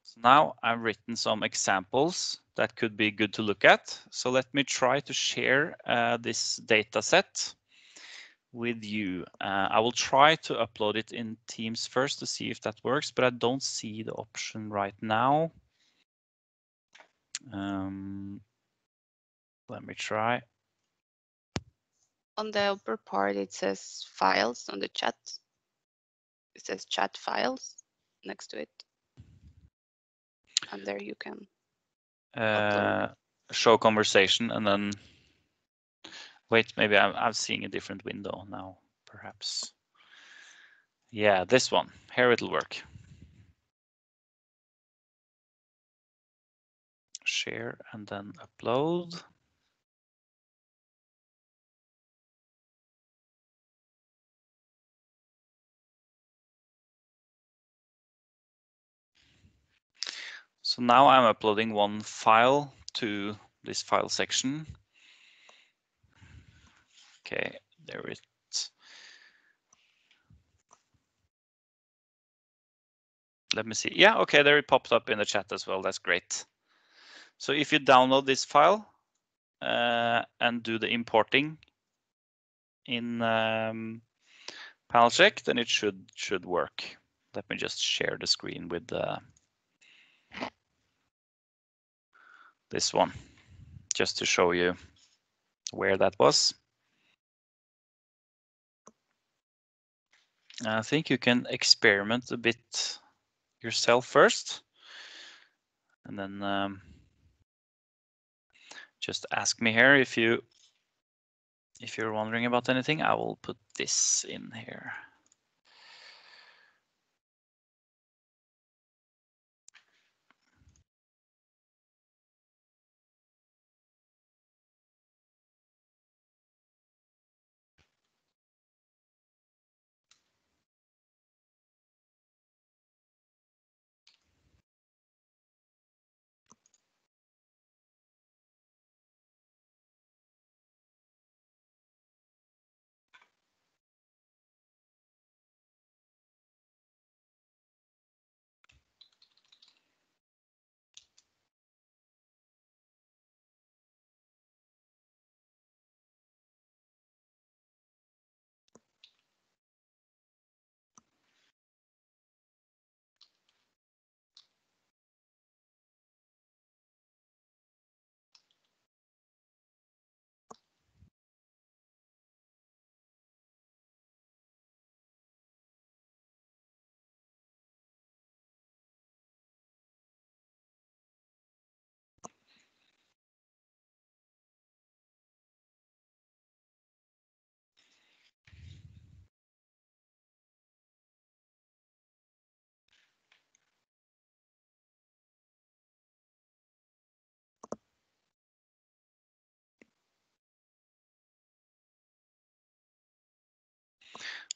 So now I've written some examples that could be good to look at. So let me try to share this data set with you. I will try to upload it in Teams first to see if that works, but I don't see the option right now. Let me try. On the upper part, it says files on the chat. It says chat files next to it. And there you can show conversation, and then wait, maybe I'm seeing a different window now, perhaps. Yeah, this one. Here it'll work. Share and then upload. So now I'm uploading one file to this file section. Okay, there it. Let me see. Yeah, okay, there it popped up in the chat as well. That's great. So if you download this file and do the importing in panel check, then it should work. Let me just share the screen with this one, just to show you where that was. I think you can experiment a bit yourself first, and then just ask me here if you're wondering about anything. I will put this in here.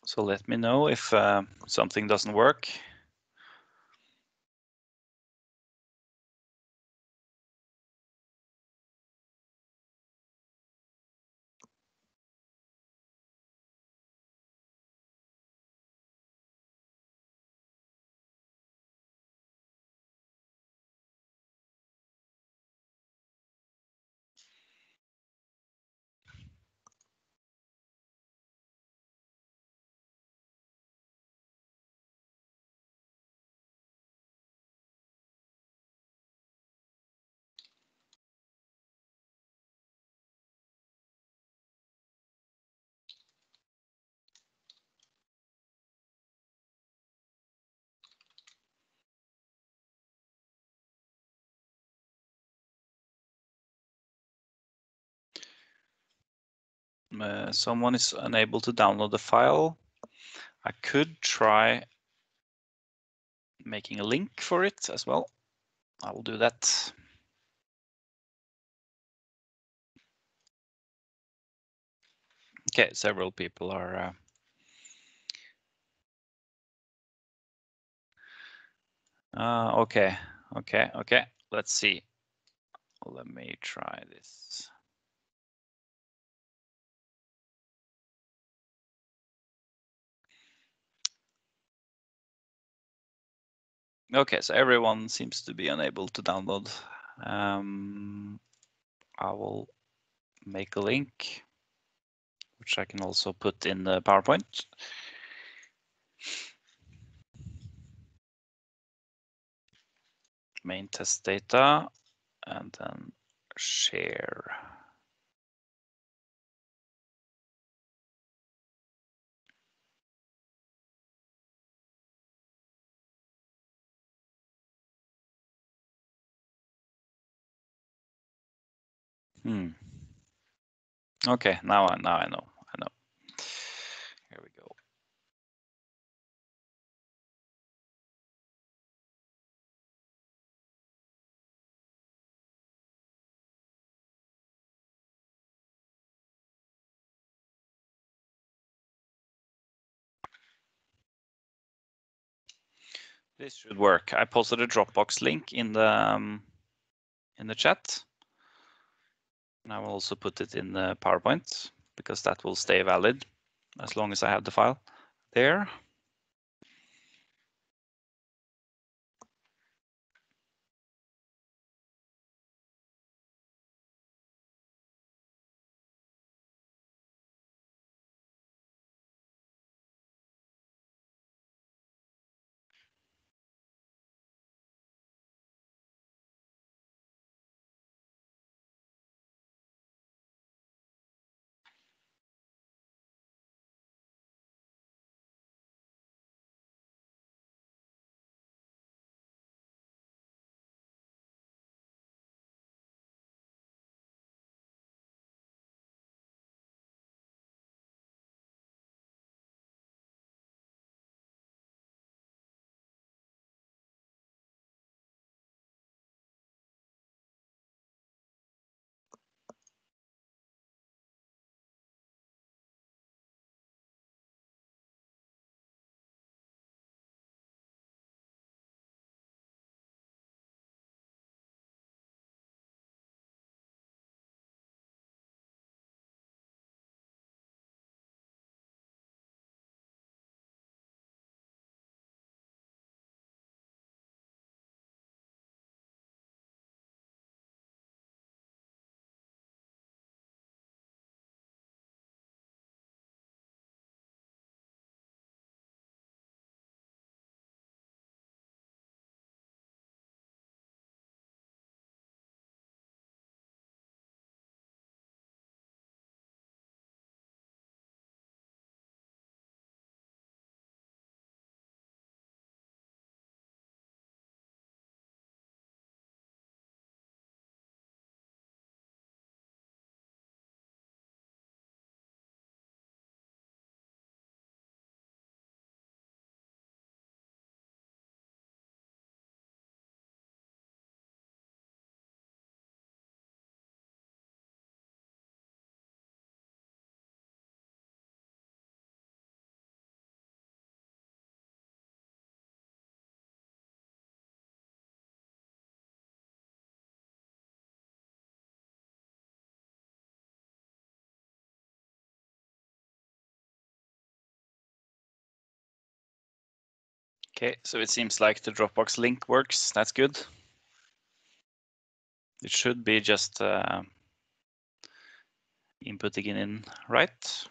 So let me know if something doesn't work. Someone is unable to download the file. I could try making a link for it as well. I will do that. Okay, several people are okay. Let's see. Let me try this. Okay, so everyone seems to be unable to download. I will make a link, which I can also put in the PowerPoint. Main test data, and then share. Okay, now I know. Here we go. This should work. I posted a Dropbox link in the chat. And I will also put it in the PowerPoint because that will stay valid as long as I have the file there. Okay, so it seems like the Dropbox link works. That's good. It should be just inputting it in right.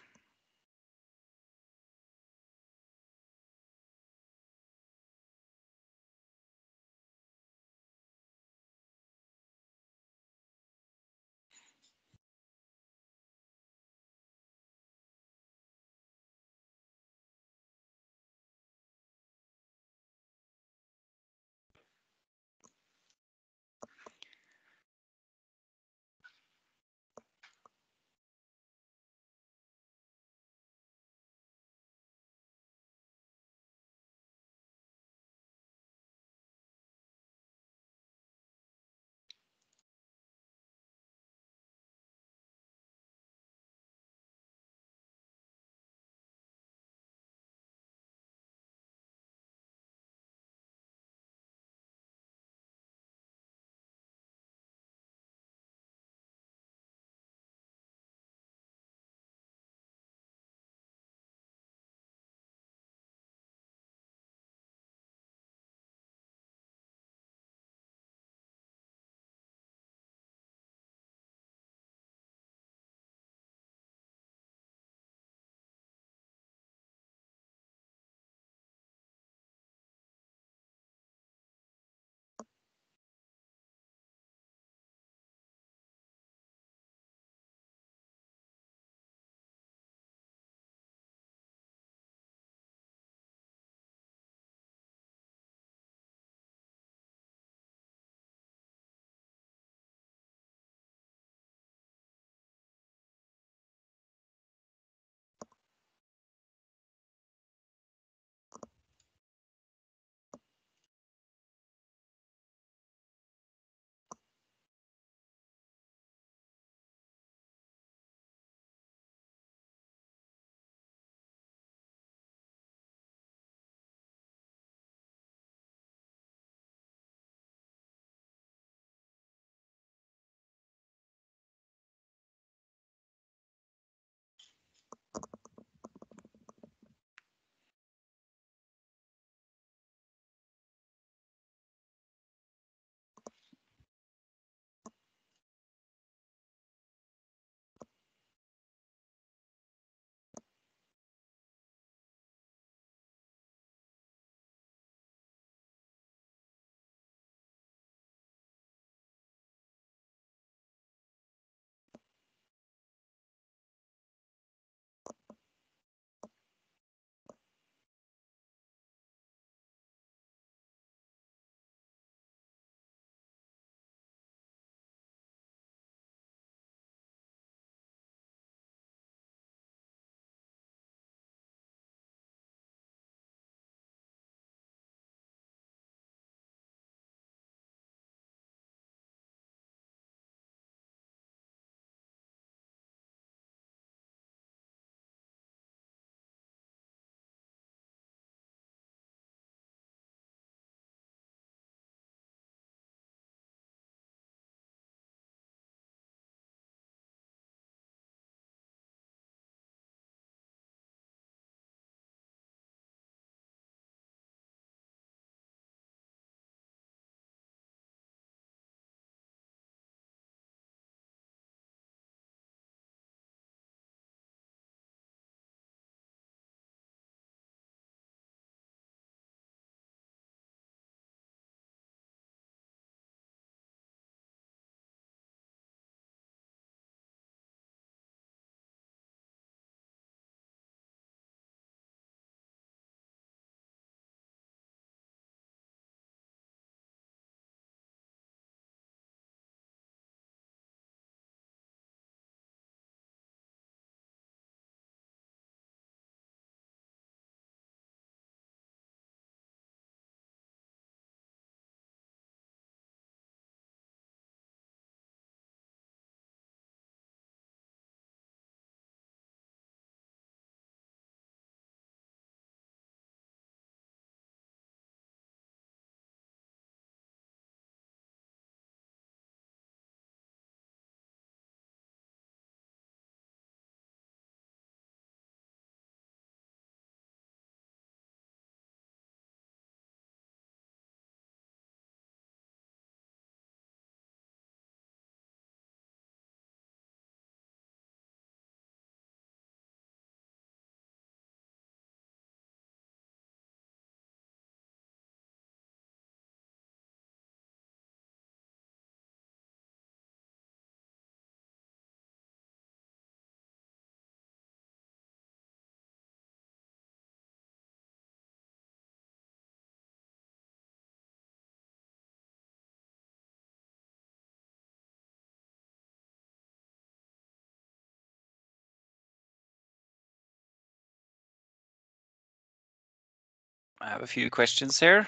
I have a few questions here.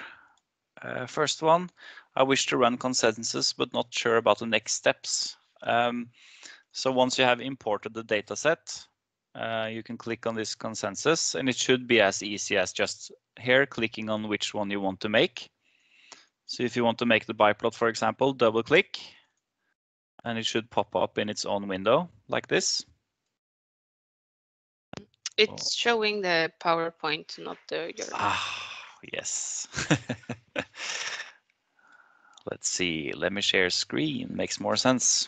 First one, I wish to run consensus, but not sure about the next steps. So once you have imported the data set, you can click on this consensus, and it should be as easy as just here clicking on which one you want to make. So if you want to make the biplot, for example, double click, and it should pop up in its own window like this. It's showing the PowerPoint, not your. Yes. Let's see, let me share screen, makes more sense.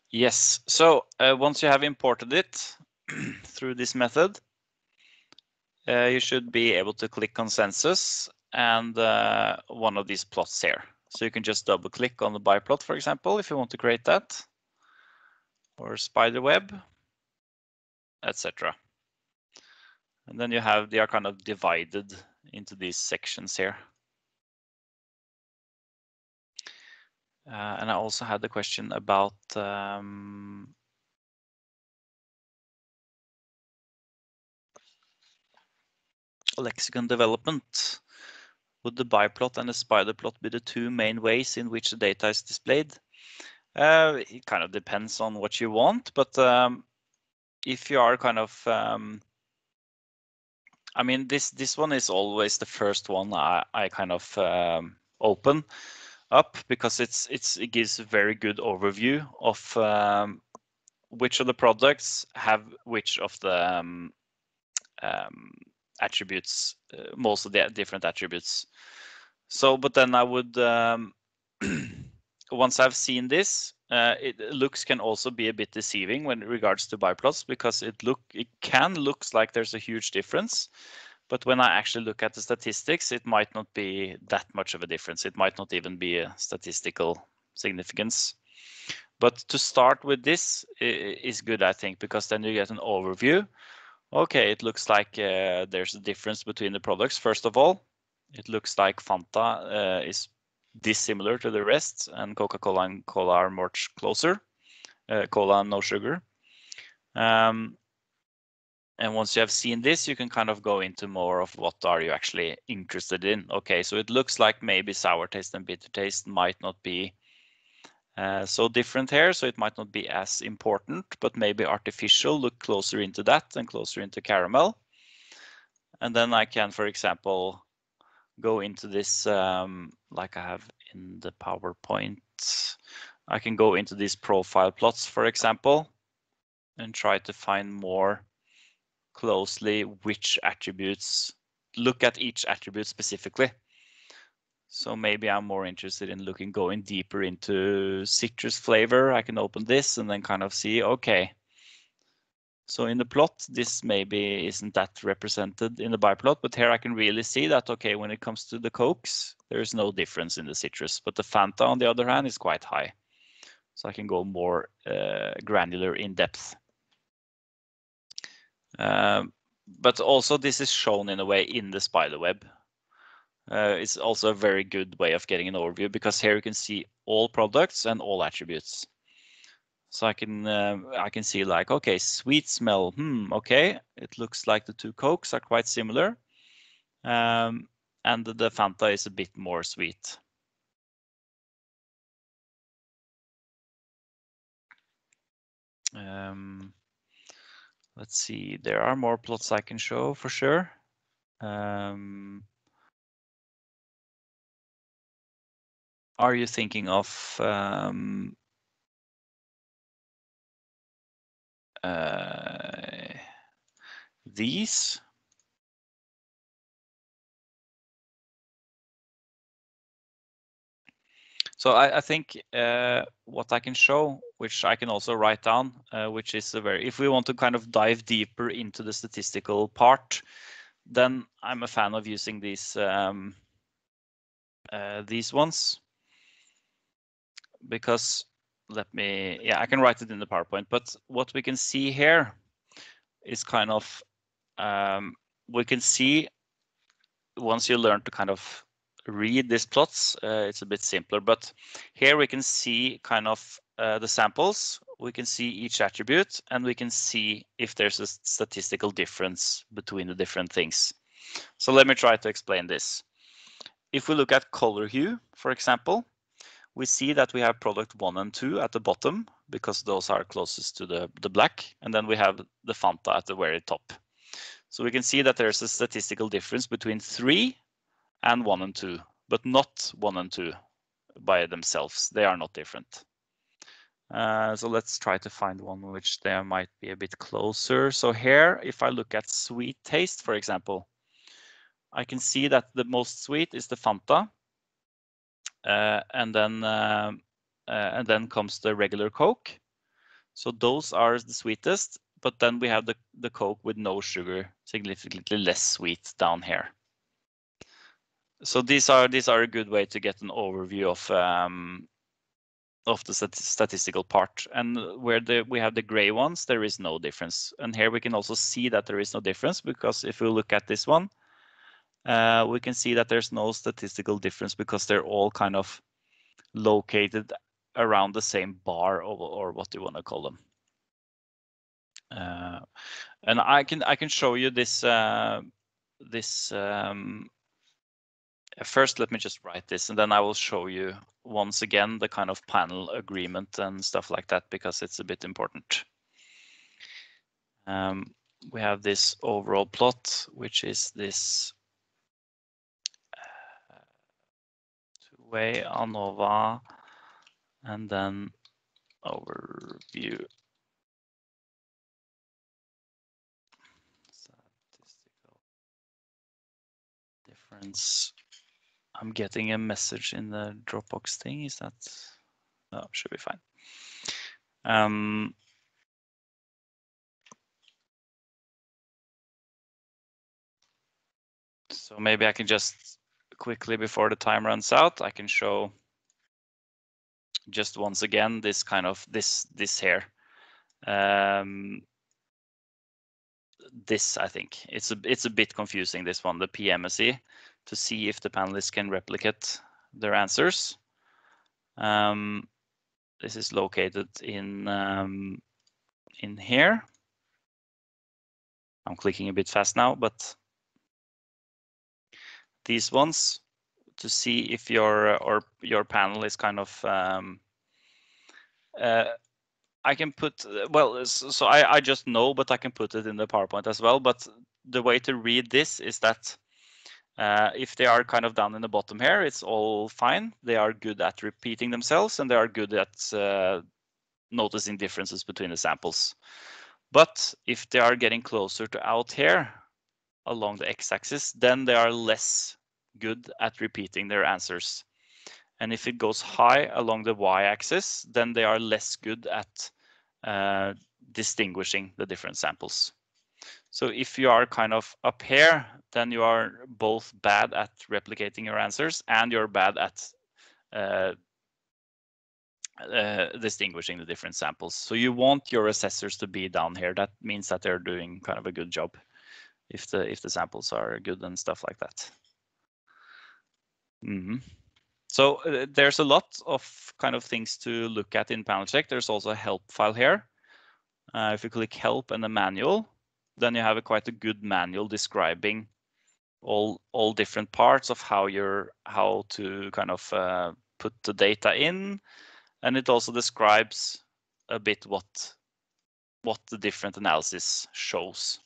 Yes, so once you have imported it through this method, you should be able to click consensus and one of these plots here. So you can just double click on the biplot, for example, if you want to create that, or spider web, etc. And then they are kind of divided into these sections here. And I also had the question about lexicon development. Would the biplot and the spider plot be the two main ways in which the data is displayed? It kind of depends on what you want, but if you are kind of, I mean, this one is always the first one I kind of open up because it gives a very good overview of which of the products have which of the attributes, most of the different attributes. So, but then I would, once I've seen this, looks can also be a bit deceiving when it regards to biplots because it looks like there's a huge difference. But when I actually look at the statistics, it might not be that much of a difference. It might not even be a statistical significance. But to start with this is good, I think, because then you get an overview. Okay, it looks like there's a difference between the products. First of all, it looks like Fanta is dissimilar to the rest, and Coca-Cola and Cola are much closer. Cola and no sugar. And once you have seen this, you can kind of go into more of what are you actually interested in. Okay, so it looks like maybe sour taste and bitter taste might not be so different here, so it might not be as important, but maybe artificial, look closer into that and closer into caramel. And then I can, for example, go into this like I have in the PowerPoint. I can go into these profile plots, for example, and try to find more closely which attributes, look at each attribute specifically. So maybe I'm more interested in going deeper into citrus flavor. I can open this and then kind of see, okay. So in the plot, this maybe isn't that represented in the biplot, but here I can really see that, okay, when it comes to the Cokes, there is no difference in the citrus, but the Fanta, on the other hand, is quite high. So I can go more granular in depth. But also this is shown in a way in the spider web. It's also a very good way of getting an overview because here you can see all products and all attributes. So I can see like, okay, sweet smell, okay, it looks like the two Cokes are quite similar. And the Fanta is a bit more sweet. Let's see, there are more plots I can show for sure. Are you thinking of these? So I think what I can show, which I can also write down, which is if we want to kind of dive deeper into the statistical part, then I'm a fan of using these ones. Because I can write it in the PowerPoint, but what we can see here is kind of, we can see once you learn to kind of read these plots, it's a bit simpler, but here we can see kind of the samples we can see each attribute, and we can see if there's a statistical difference between the different things. So let me try to explain this. If we look at color hue, for example, we see that we have product 1 and 2 at the bottom because those are closest to the black, and then we have the Fanta at the very top. So we can see that there's a statistical difference between 3 and 1 and 2, but not 1 and 2 by themselves. They are not different. So let's try to find one which there might be a bit closer. So here, if I look at sweet taste, for example, I can see that the most sweet is the Fanta, and then comes the regular Coke. So those are the sweetest, but then we have the Coke with no sugar, significantly less sweet down here. So these are a good way to get an overview of the statistical part. And where we have the gray ones, there is no difference. And here we can also see that there is no difference, because if we look at this one, we can see that there's no statistical difference because they're all kind of located around the same bar, or what do you want to call them. And I can show you this. First, let me just write this, and then I will show you once again the kind of panel agreement and stuff like that, because it's a bit important. We have this overall plot, which is this two-way ANOVA, and then overview. Statistical difference. I'm getting a message in the Dropbox thing. Is that? No, should be fine. So maybe I can just quickly, before the time runs out, I can show just once again this kind of this here. This, I think it's a bit confusing, this one, the PMSE, to see if the panelists can replicate their answers. This is located in here. I'm clicking a bit fast now, but these ones, to see if your panel is kind of I can put, well, so I just know, but I can put it in the PowerPoint as well. But the way to read this is that if they are kind of down in the bottom here, it's all fine. They are good at repeating themselves, and they are good at noticing differences between the samples. But if they are getting closer to out here along the x-axis, then they are less good at repeating their answers. And if it goes high along the y-axis, then they are less good at distinguishing the different samples. So if you are kind of up here, then you are both bad at replicating your answers, and you're bad at distinguishing the different samples. So you want your assessors to be down here. That means that they're doing kind of a good job if the samples are good and stuff like that. So there's a lot of kind of things to look at in panel check. There's also a help file here. If you click help and the manual, then you have quite a good manual describing all different parts of how to kind of put the data in, and it also describes a bit what the different analysis shows.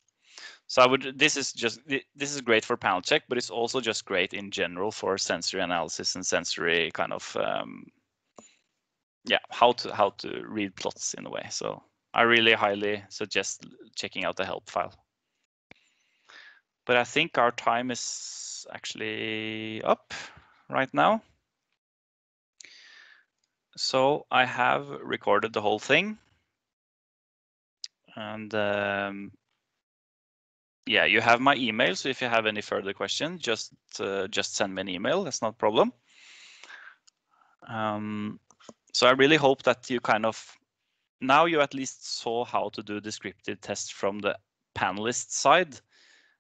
So this is great for panel check, but it's also just great in general for sensory analysis and sensory kind of how to read plots in a way. So I really highly suggest checking out the help file. But I think our time is actually up right now. So I have recorded the whole thing. And yeah, you have my email. So if you have any further questions, just send me an email. That's not a problem. So I really hope that you kind of, now you at least saw how to do descriptive tests from the panelist side.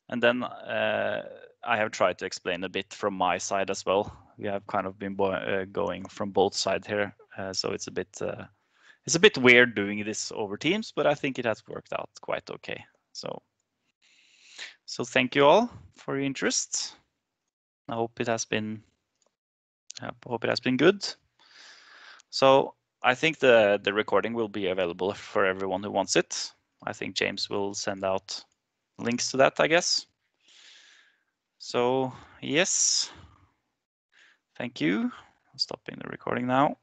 And then I have tried to explain a bit from my side as well. We have kind of been going from both sides here. So it's a bit It's a bit weird doing this over Teams, but I think it has worked out quite okay. So thank you all for your interest. I hope it has been good. So I think the recording will be available for everyone who wants it. I think James will send out links to that, I guess. So yes, thank you. I'm stopping the recording now.